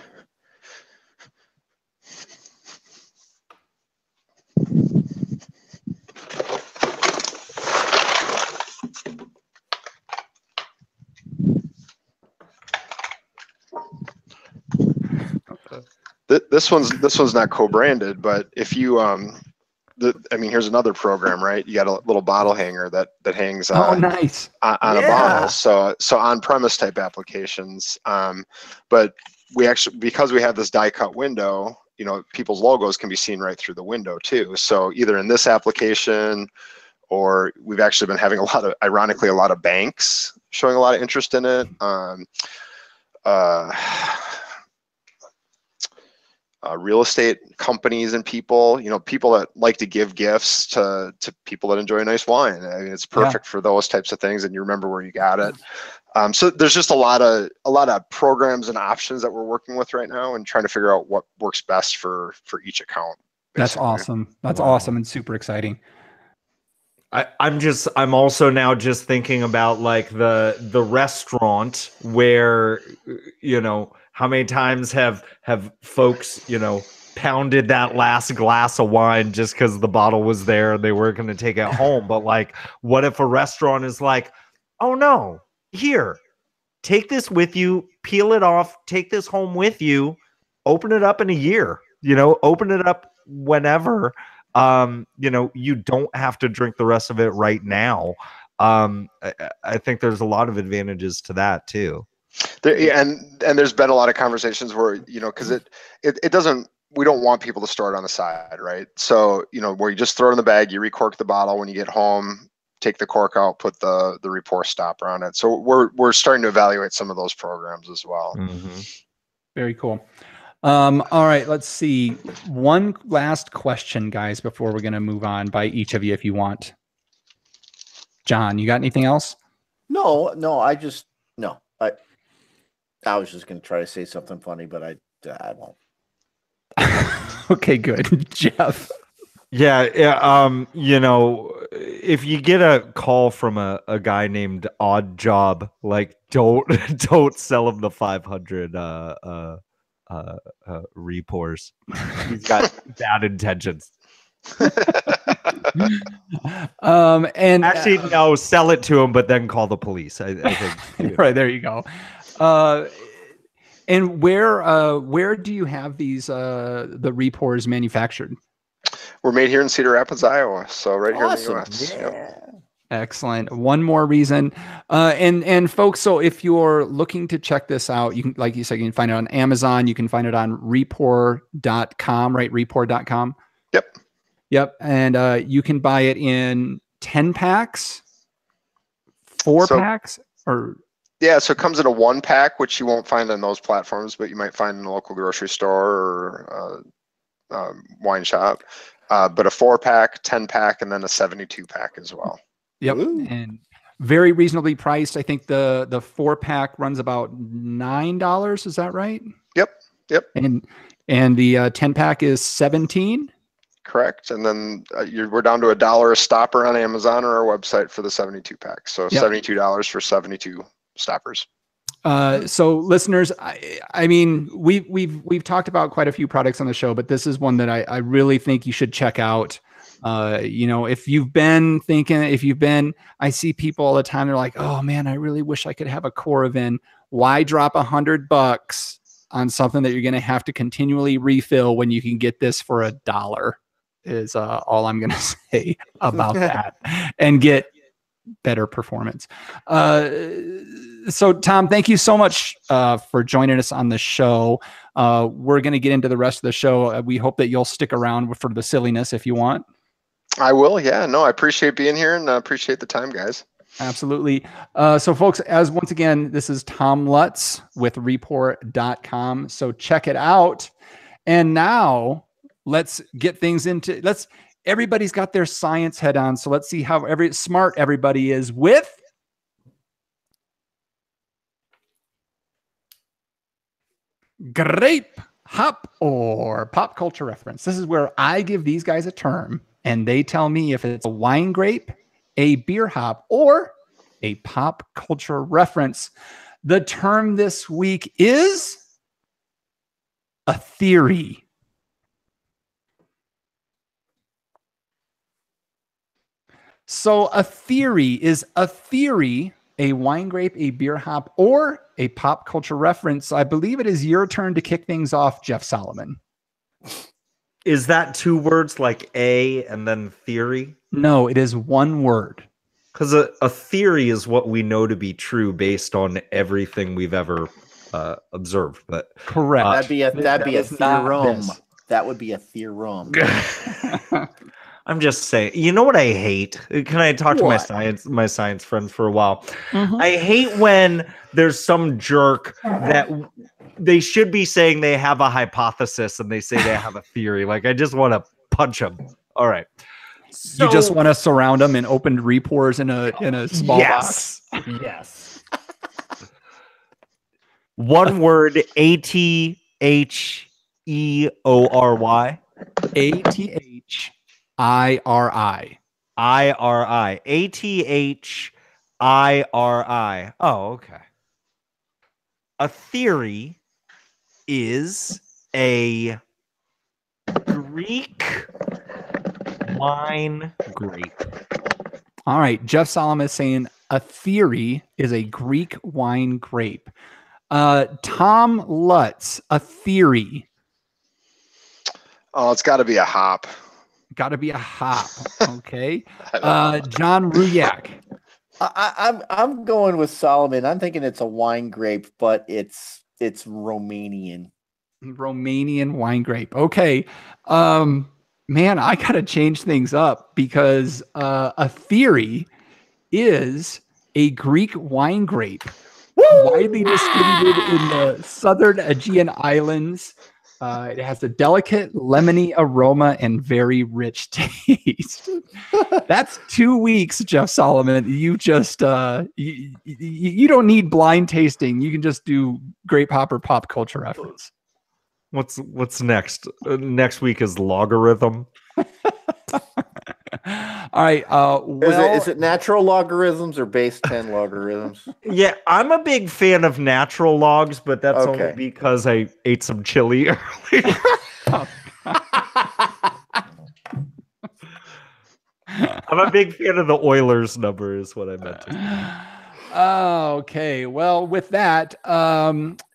This one's not co-branded, but if you I mean, here's another program, right? You got a little bottle hanger that hangs nice on a bottle. So on-premise type applications. But we actually, because we have this die cut window, you know, people's logos can be seen right through the window too. So either in this application, or we've actually been having ironically a lot of banks showing a lot of interest in it. Real estate companies and people, you know, people that like to give gifts to people that enjoy a nice wine. I mean, it's perfect for those types of things, and you remember where you got it. So there's just a lot of programs and options that we're working with right now, and trying to figure out what works best for each account. Basically. That's awesome. That's awesome and super exciting. I'm also now just thinking about like the restaurant where, you know, how many times have folks, you know, pounded that last glass of wine just because the bottle was there and they weren't going to take it home. But like, what if a restaurant is like, oh no, here, take this with you, peel it off, take this home with you, open it up in a year, you know, open it up whenever. You know, you don't have to drink the rest of it right now. I think there's a lot of advantages to that too. And there's been a lot of conversations where, you know, because it doesn't, we don't want people to store it on the side, right? So, you know, where you just throw it in the bag, you recork the bottle when you get home, take the cork out, put the Repour stopper on it. So we're starting to evaluate some of those programs as well. Mm-hmm. Very cool. All right, let's see. One last question, guys, before we're going to move on by each of you, if you want. John, you got anything else? No. I was just going to try to say something funny, but I won't. Okay, good. Jeff. Yeah. You know, if you get a call from a guy named Odd Job, like don't sell him the 500 repours. He's got bad intentions. And Actually, no, sell it to him, but then call the police. I think. Right, there you go. And where do you have these the Repours manufactured? We're made here in Cedar Rapids, Iowa. So right here in the Awesome. U.S. Yeah. Yep. Excellent. One more reason. And folks, so if you're looking to check this out, you can, like you said, you can find it on Amazon. You can find it on Repour.com, right? Repour.com. Yep. Yep. And you can buy it in 10 packs, 4 packs, or yeah, so it comes in a 1-pack, which you won't find on those platforms, but you might find in a local grocery store or wine shop. But a 4-pack, 10-pack, and then a 72-pack as well. Yep. Ooh. And very reasonably priced. I think the 4-pack runs about $9. Is that right? Yep. And the 10-pack is $17. Correct. And then we're down to $1 a stopper on Amazon or our website for the 72-pack. So Yep. $72 for 72 stoppers. So listeners, I mean, we've talked about quite a few products on the show, but this is one that I really think you should check out. You know, if you've been thinking, I see people all the time, they're like, oh man, I really wish I could have a Coravin. Why drop $100 on something that you're going to have to continually refill when you can get this for $1 is all I'm going to say about that, and get better performance. So Tom, thank you so much for joining us on the show. We're going to get into the rest of the show. We hope that you'll stick around for the silliness if you want. I will. Yeah, no, I appreciate being here and appreciate the time, guys. Absolutely. So folks, once again, this is Tom Lutz with Repour.com. So check it out. And now let's get things everybody's got their science head on. So let's see how smart everybody is with grape, hop, or pop culture reference. This is where I give these guys a term and they tell me if it's a wine grape, a beer hop, or a pop culture reference. The term this week is a theory. So a theory is a wine grape, a beer hop, or a pop culture reference. I believe it is your turn to kick things off, Jeff Solomon. Is that 2 words, like a and then theory? No, it is 1 word. Because a theory is what we know to be true based on everything we've ever observed. But correct. That'd be a theorem. That would be a theorem. I'm just saying, you know what I hate? Can I talk to my science friends for a while? Mm-hmm. I hate when there's some jerk that they should be saying they have a hypothesis and they say they have a theory. Like, I just want to punch them. All right. You just want to surround them in opened repours in a small box. Yes. 1 word, ATHEORY. ATHIRI. ATHIRI. Oh, okay. A theory is a Greek wine grape. All right. Jeff Solomon is saying a theory is a Greek wine grape. Tom Lutz, a theory. Oh, it's got to be a hop. Got to be a hop. Okay. John Ruyak. I'm going with Solomon. I'm thinking it's a wine grape, but it's Romanian. Romanian wine grape. Okay. Man, I got to change things up because a theory is a Greek wine grape. Widely distributed in the southern Aegean Islands. It has a delicate lemony aroma and very rich taste. That's 2 weeks, Jeff Solomon. You just you don't need blind tasting. You can just do Great Pop or pop culture reference. What's next? Next week is logarithm. All right. Is it natural logarithms or base 10 logarithms? Yeah, I'm a big fan of natural logs, but that's Okay. only because I ate some chili earlier. I'm a big fan of the Oilers number, is what I meant to say. Okay. Well, with that,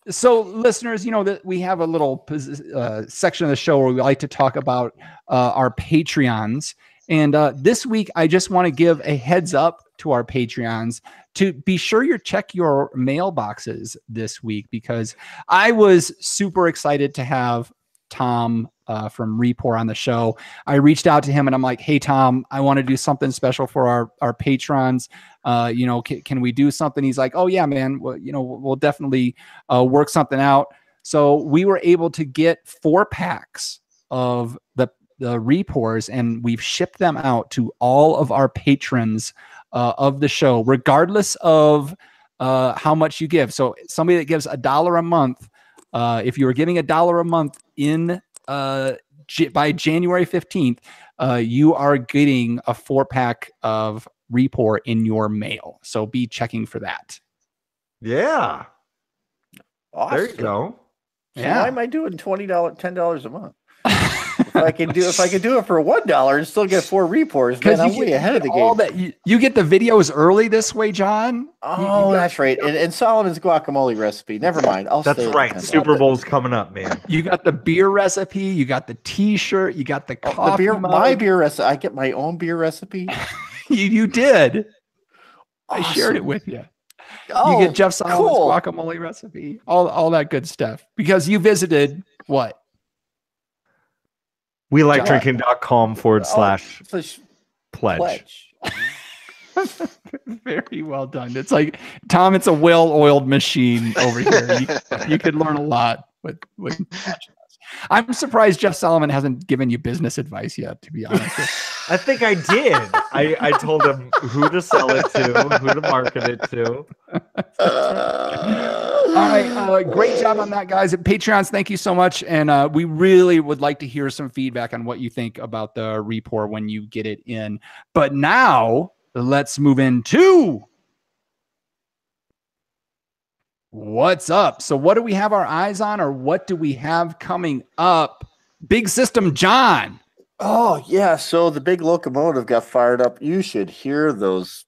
so listeners, you know that we have a little section of the show where we like to talk about our Patreons. And this week, I just want to give a heads up to our Patreons to be sure you check your mailboxes this week, because I was super excited to have Tom from Repour on the show. I reached out to him and I'm like, hey, Tom, I want to do something special for our patrons. You know, can we do something? He's like, oh yeah, man. Well, you know, we'll definitely work something out. So we were able to get 4 packs of the Repours, and we've shipped them out to all of our patrons of the show, regardless of how much you give. So somebody that gives $1 a month, if you were giving $1 a month in by January 15th, you are getting a 4-pack of Repour in your mail. So be checking for that. Yeah. Awesome. There you go. So Yeah. why am I doing $10 a month? If I could do it for $1 and still get 4 Repours, man, I'm way ahead of the game. That you get the videos early this way, John. Oh, that's right. And Solomon's guacamole recipe. Never mind. That's right. Super Bowl's coming up, man. You got the beer recipe. You got the T-shirt. You got the coffee. The beer, mug. my beer recipe. I get my own beer recipe. You did. Awesome. I shared it with you. Oh, you get Jeff Solomon's cool. guacamole recipe. All that good stuff. Because you visited what? We like drinking.com/pledge. Very well done. It's like, Tom, it's a well-oiled machine over here. You could learn a lot with watching us. I'm surprised Jeff Solomon hasn't given you business advice yet, to be honest. I think I did. I told him who to sell it to, who to market it to. All right. Great job on that, guys. Patreons, thank you so much. And we really would like to hear some feedback on what you think about the Repour when you get it in. But now let's move into what's up. So what do we have our eyes on, or what do we have coming up? Big System John. Oh, yeah. So the big locomotive got fired up. You should hear those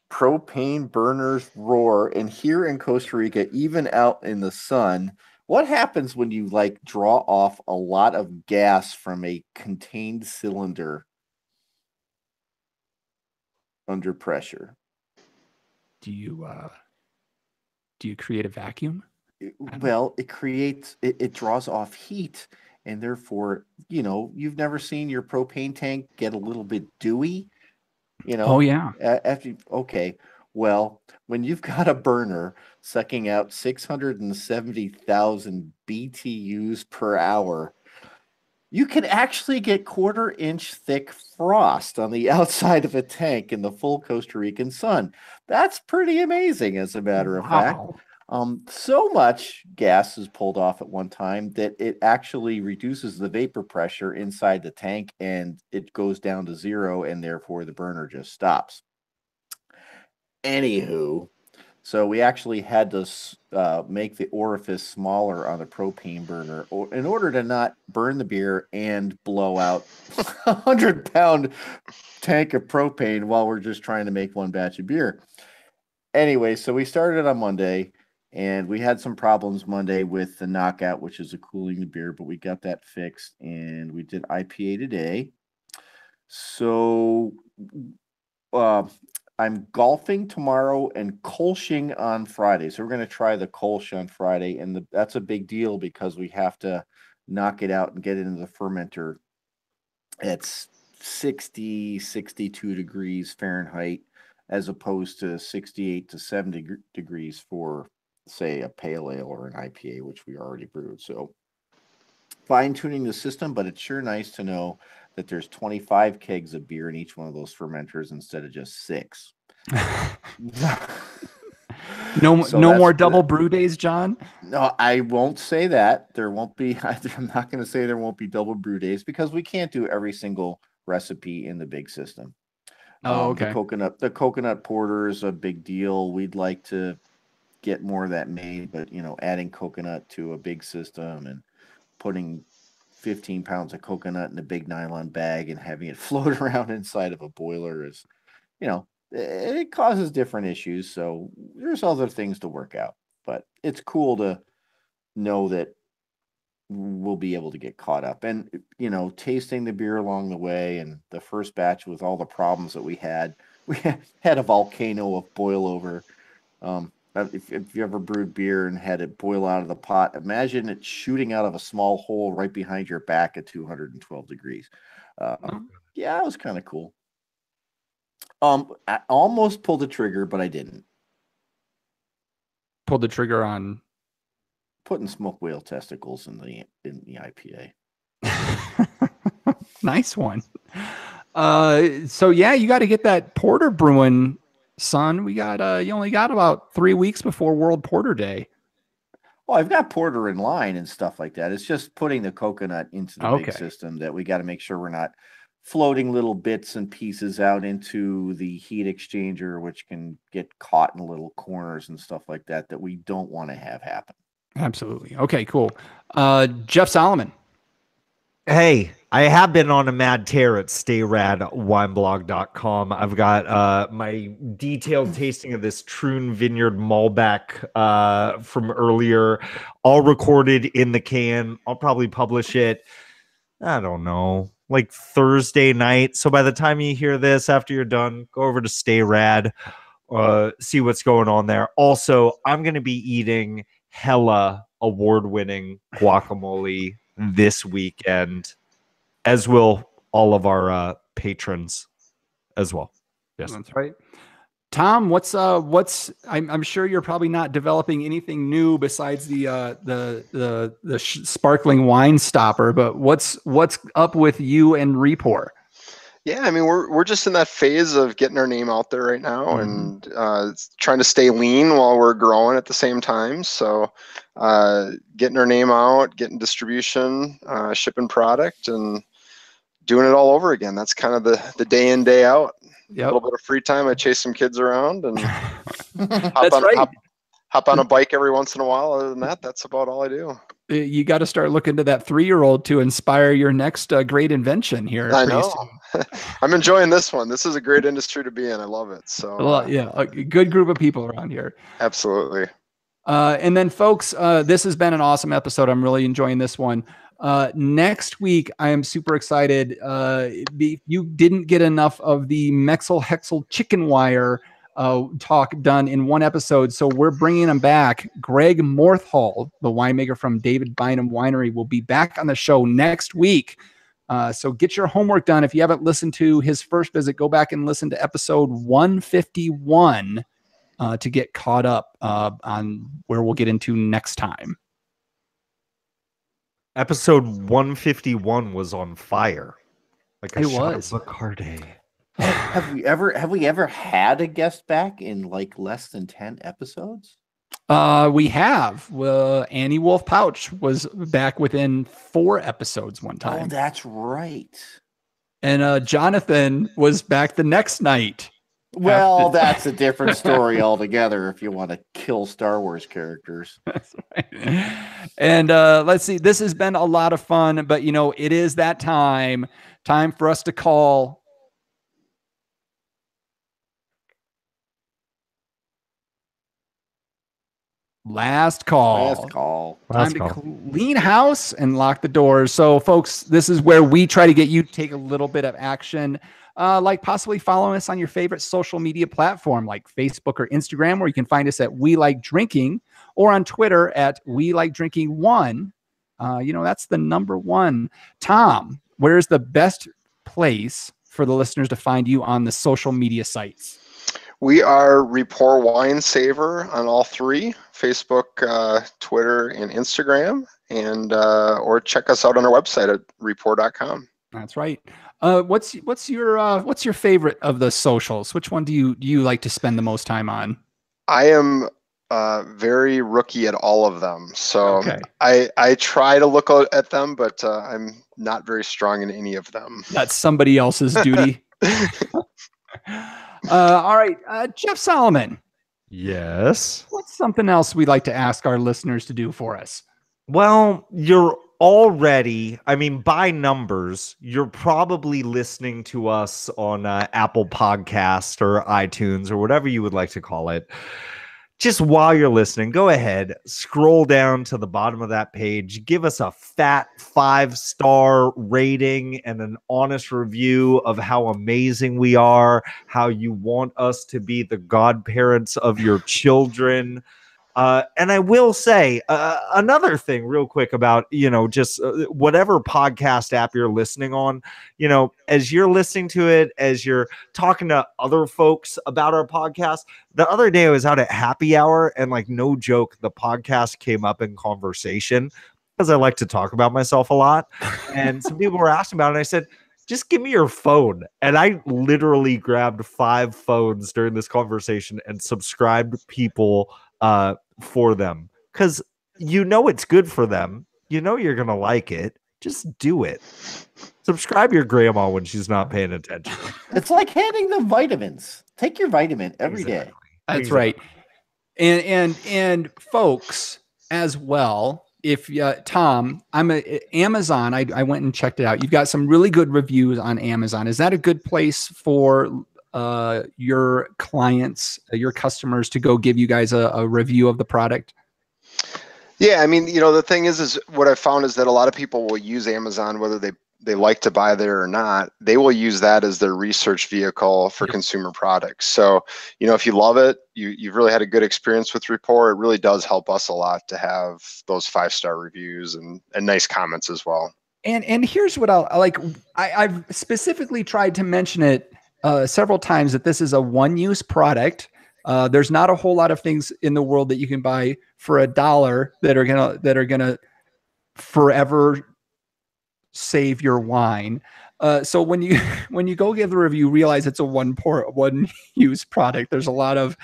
propane burners roar. And here in Costa Rica, even out in the sun, what happens when you draw off a lot of gas from a contained cylinder under pressure? Do you create a vacuum? Well, it draws off heat, and therefore, you've never seen your propane tank get a little bit dewy. Oh yeah. Well, when you've got a burner sucking out 670,000 BTUs per hour, you can actually get 1/4-inch thick frost on the outside of a tank in the full Costa Rican sun. That's pretty amazing, as a matter of fact. So much gas is pulled off at one time that it actually reduces the vapor pressure inside the tank, and it goes down to 0, and therefore the burner just stops. Anywho, so we actually had to make the orifice smaller on the propane burner in order to not burn the beer and blow out a 100-pound tank of propane while we're just trying to make one batch of beer. Anyway, so we started on Monday, and we had some problems Monday with the knockout, which is a cooling the beer, but we got that fixed, and we did IPA today. So I'm golfing tomorrow and Kolsching on Friday. So we're going to try the Kolsch on Friday, and that's a big deal because we have to knock it out and get it into the fermenter at 60, 62 degrees Fahrenheit, as opposed to 68 to 70 degrees for, say, a pale ale or an IPA, which we already brewed. So fine-tuning the system, but it's sure nice to know that there's 25 kegs of beer in each one of those fermenters instead of just 6. No So more that's double the- brew days, John. No, I won't say that. There won't be. I'm not going to say there won't be double brew days because we can't do every single recipe in the big system. Oh, okay. The coconut porter is a big deal. We'd like to get more of that made, but adding coconut to a big system and putting 15 pounds of coconut in a big nylon bag and having it float around inside of a boiler is, it causes different issues. So there's other things to work out, but it's cool to know that we'll be able to get caught up and, tasting the beer along the way. And the first batch with all the problems that we had a volcano of boil over. If you ever brewed beer and had it boil out of the pot, imagine it shooting out of a small hole right behind your back at 212 degrees. Yeah, it was kind of cool. I almost pulled the trigger, but I didn't. Pulled the trigger on Putting smoked whale testicles in the IPA. nice one. So yeah, you got to get that porter brewing, son. We got you only got about 3 weeks before World Porter Day. Oh, I've got porter in line and stuff like that. It's just putting the coconut into the big system that we got to make sure we're not floating little bits and pieces out into the heat exchanger, which can get caught in little corners and stuff like that we don't want to have happen. Absolutely. Okay, cool. Jeff Solomon. Hey, I have been on a mad tear at stayradwineblog.com. I've got my detailed tasting of this Troon Vineyard Malbec from earlier, all recorded in the can. I'll probably publish it, I don't know, like Thursday night. So by the time you hear this, after you're done, go over to Stay Rad, see what's going on there. Also, I'm going to be eating hella award-winning guacamole this weekend, as will all of our patrons as well. Yes, that's right. Tom, what's I'm sure you're probably not developing anything new besides the sparkling wine stopper, but what's up with you and Repour? Yeah, I mean, we're just in that phase of getting our name out there right now and trying to stay lean while we're growing at the same time. So getting our name out, getting distribution, shipping product, and doing it all over again. That's kind of the day in, day out. Yep. A little bit of free time. I chase some kids around and hop on a bike every once in a while. Other than that, that's about all I do. You got to start looking to that 3-year-old to inspire your next great invention here. I know. I'm enjoying this one. This is a great industry to be in. I love it. So yeah, a good group of people around here. Absolutely. And then, folks, this has been an awesome episode. I'm really enjoying this one. Next week, I am super excited. You didn't get enough of the Mexel Hexel chicken wire talk done in one episode, so we're bringing them back. Greg Morthall, the winemaker from David Bynum Winery, will be back on the show next week. So get your homework done. If you haven't listened to his first visit, go back and listen to episode 151 to get caught up on where we'll get into next time. Episode 151 was on fire. Like it was Bacardi. Have we ever had a guest back in like less than 10 episodes? We have. Annie Wolf Pouch was back within 4 episodes one time. Oh, that's right. And Jonathan was back the next night. Well, that's a different story altogether if you want to kill Star Wars characters. That's right. And let's see. This has been a lot of fun, but it is that time for us to call Last call. Time to clean house and lock the doors. So, folks, this is where we try to get you to take a little bit of action, like possibly following us on your favorite social media platform like Facebook or Instagram, where you can find us at We Like Drinking, or on Twitter at We Like Drinking 1. That's the number 1. Tom, where's the best place for the listeners to find you on the social media sites? We are Repour Wine Saver on all 3: Facebook, Twitter, and Instagram, and or check us out on our website at repour.com. That's right. What's your favorite of the socials? Which one do you like to spend the most time on? I am very rookie at all of them, so Okay. I try to look at them, but I'm not very strong in any of them. That's somebody else's duty. All right, Jeff Solomon. Yes. What's something else we'd like to ask our listeners to do for us? Well, you're already, I mean, by numbers, you're probably listening to us on Apple Podcast or iTunes or whatever you would like to call it. Just while you're listening, go ahead, scroll down to the bottom of that page, give us a fat 5-star rating and an honest review of how amazing we are, how you want us to be the godparents of your children. And I will say another thing real quick about, just whatever podcast app you're listening on, as you're listening to it, as you're talking to other folks about our podcast. The other day I was out at happy hour and no joke, the podcast came up in conversation because I like to talk about myself a lot. And some people were asking about it. And I said, just give me your phone. And I literally grabbed 5 phones during this conversation and subscribed people for them, because it's good for them. You're gonna like it. Just do it. Subscribe your grandma when she's not paying attention. It's like handing them vitamins. Take your vitamin every day. That's right. And folks as well. If Tom, I'm Amazon. I went and checked it out. You've got some really good reviews on Amazon. Is that a good place for your clients, your customers to go give you guys a review of the product? Yeah, I mean, the thing is what I found is that a lot of people will use Amazon, whether they like to buy there or not. They will use that as their research vehicle for consumer products. So, if you love it, you've really had a good experience with Repour. It really does help us a lot to have those 5-star reviews and nice comments as well. And here's what I've specifically tried to mention it several times, that this is a one-use product. There's not a whole lot of things in the world that you can buy for $1 that are gonna forever save your wine. So when you go give the review, realize it's a one-use product. There's a lot of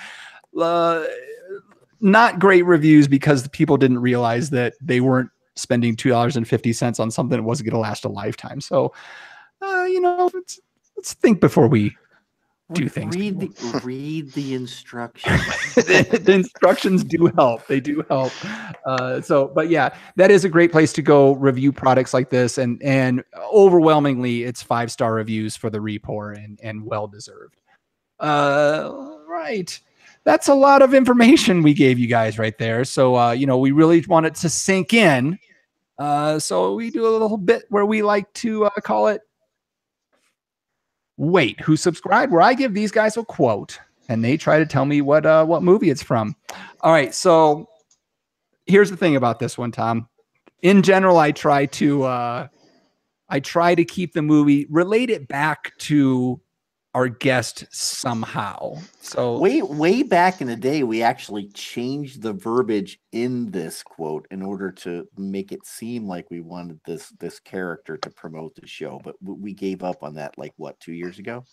not great reviews because the people didn't realize that they weren't spending $2.50 on something that wasn't going to last a lifetime. So, let's think before we do things. Read the instructions. The instructions do help. They do help. But yeah, that is a great place to go review products like this. And overwhelmingly, it's 5-star reviews for the Repour and well-deserved. Right. That's a lot of information we gave you guys right there. So, we really want it to sink in. So we do a little bit where we like to call it Wait, Who Subscribed, where I give these guys a quote and they try to tell me what movie it's from. All right, so here's the thing about this one, Tom. In general, I try to keep the movie, relate it back to our guest somehow. So way back in the day, we actually changed the verbiage in this quote in order to make it seem like we wanted this character to promote the show, but we gave up on that 2 years ago.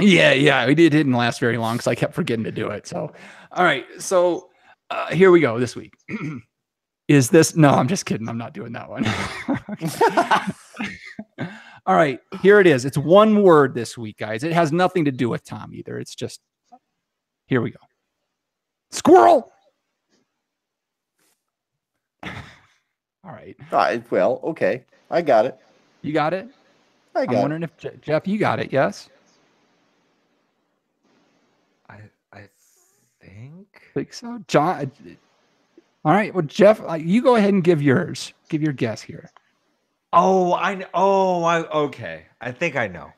Yeah, it didn't last very long because I kept forgetting to do it. So, all right, so here we go this week. Is this? No, I'm just kidding. I'm not doing that one. All right, here it is. It's one word this week, guys. It has nothing to do with Tom either. It's just, here we go. Squirrel. All right. Well, okay. I got it. You got it? I'm wondering if, Jeff, you got it, yes? I think so. John. All right. Well, Jeff, you go ahead and give yours. Give your guess here. Oh, I know. Okay. I think I know.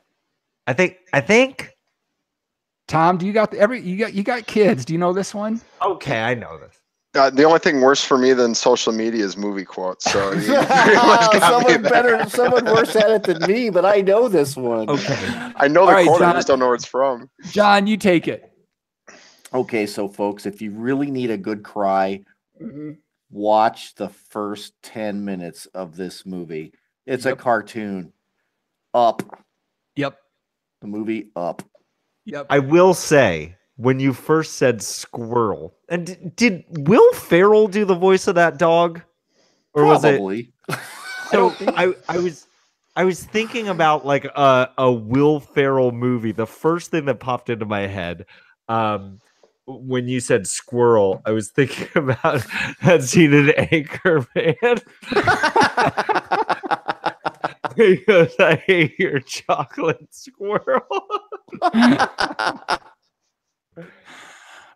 I think. Tom, do you got you got kids? Do you know this one? Okay, I know this. The only thing worse for me than social media is movie quotes. So someone worse at it than me, but I know this one. Okay. I know the quote, John, I just don't know where it's from. John, you take it. Okay, so folks, if you really need a good cry watch the first 10 minutes of this movie. It's a cartoon. Up. Yep. The movie Up. Yep. I will say, when you first said squirrel, and did Will Ferrell do the voice of that dog? Or Probably. was it? So I was thinking about like a Will Ferrell movie. The first thing that popped into my head when you said squirrel, I was thinking about that scene in Anchorman. Because I hate your chocolate squirrel.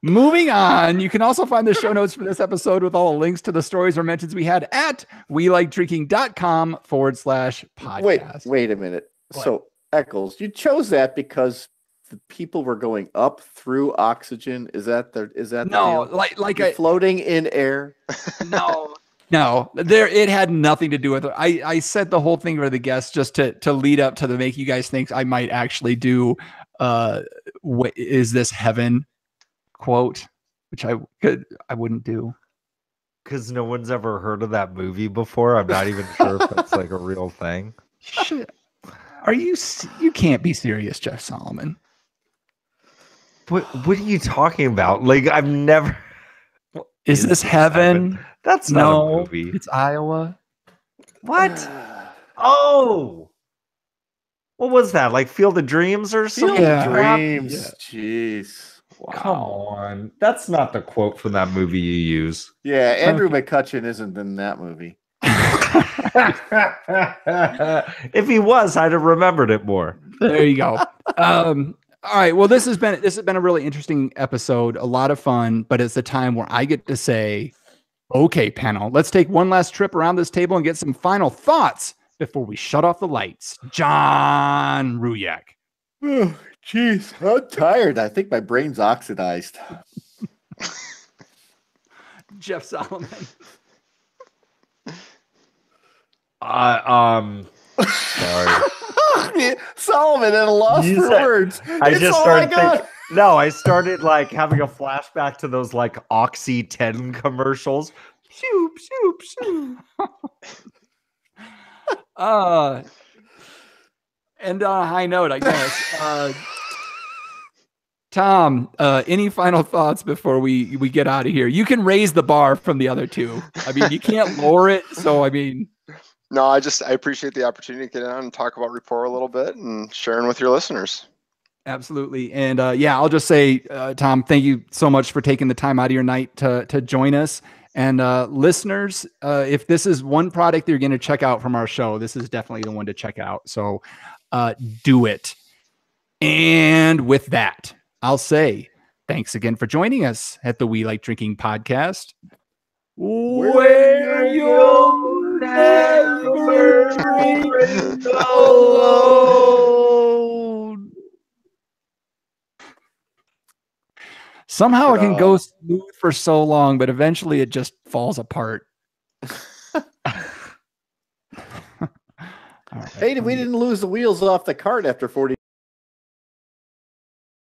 Moving on, you can also find the show notes for this episode with all the links to the stories or mentions we had at welikedrinking.com/podcast. Wait a minute. What? So, Eccles, you chose that because the people were going up through oxygen. Is that the No, deal? like You're floating in air? No, it had nothing to do with it. I said the whole thing for the guests just to lead up to the make you guys think I might actually do what is this heaven quote, which I wouldn't do. Because no one's ever heard of that movie before. I'm not even sure if it's like a real thing. Shit. Are you can't be serious, Jeff Solomon. What are you talking about? Like, I've never. Is this heaven? That's not a movie. It's Iowa. What? Oh, what was that? Like Field of Dreams or something? Yeah. Dreams. Yeah. Jeez. Wow. Come on, that's not the quote from that movie you use. Yeah, Andrew McCutcheon isn't in that movie. If he was, I'd have remembered it more. There you go. All right. Well, this has been a really interesting episode. A lot of fun, but it's the time where I get to say, okay, panel, let's take one last trip around this table and get some final thoughts before we shut off the lights. John Ruyak. Oh, jeez. I'm tired. I think my brain's oxidized. Jeff Solomon. Sorry. Solomon at a loss for words. I started like having a flashback to those like Oxy 10 commercials. Shoop, shoop, shoop. And on a high note, I guess. Tom, any final thoughts before we get out of here? You can raise the bar from the other two. I mean, you can't lower it. So, I mean. No, I appreciate the opportunity to get on and talk about Repour a little bit and sharing with your listeners. Absolutely. And I'll just say, Tom, thank you so much for taking the time out of your night to join us. And listeners, if this is one product you're going to check out from our show, this is definitely the one to check out. So do it. And with that, I'll say thanks again for joining us at the We Like Drinking podcast, where you'll never drink alone. Somehow it can go smooth for so long, but eventually it just falls apart. Hey, we didn't lose the wheels off the cart after 40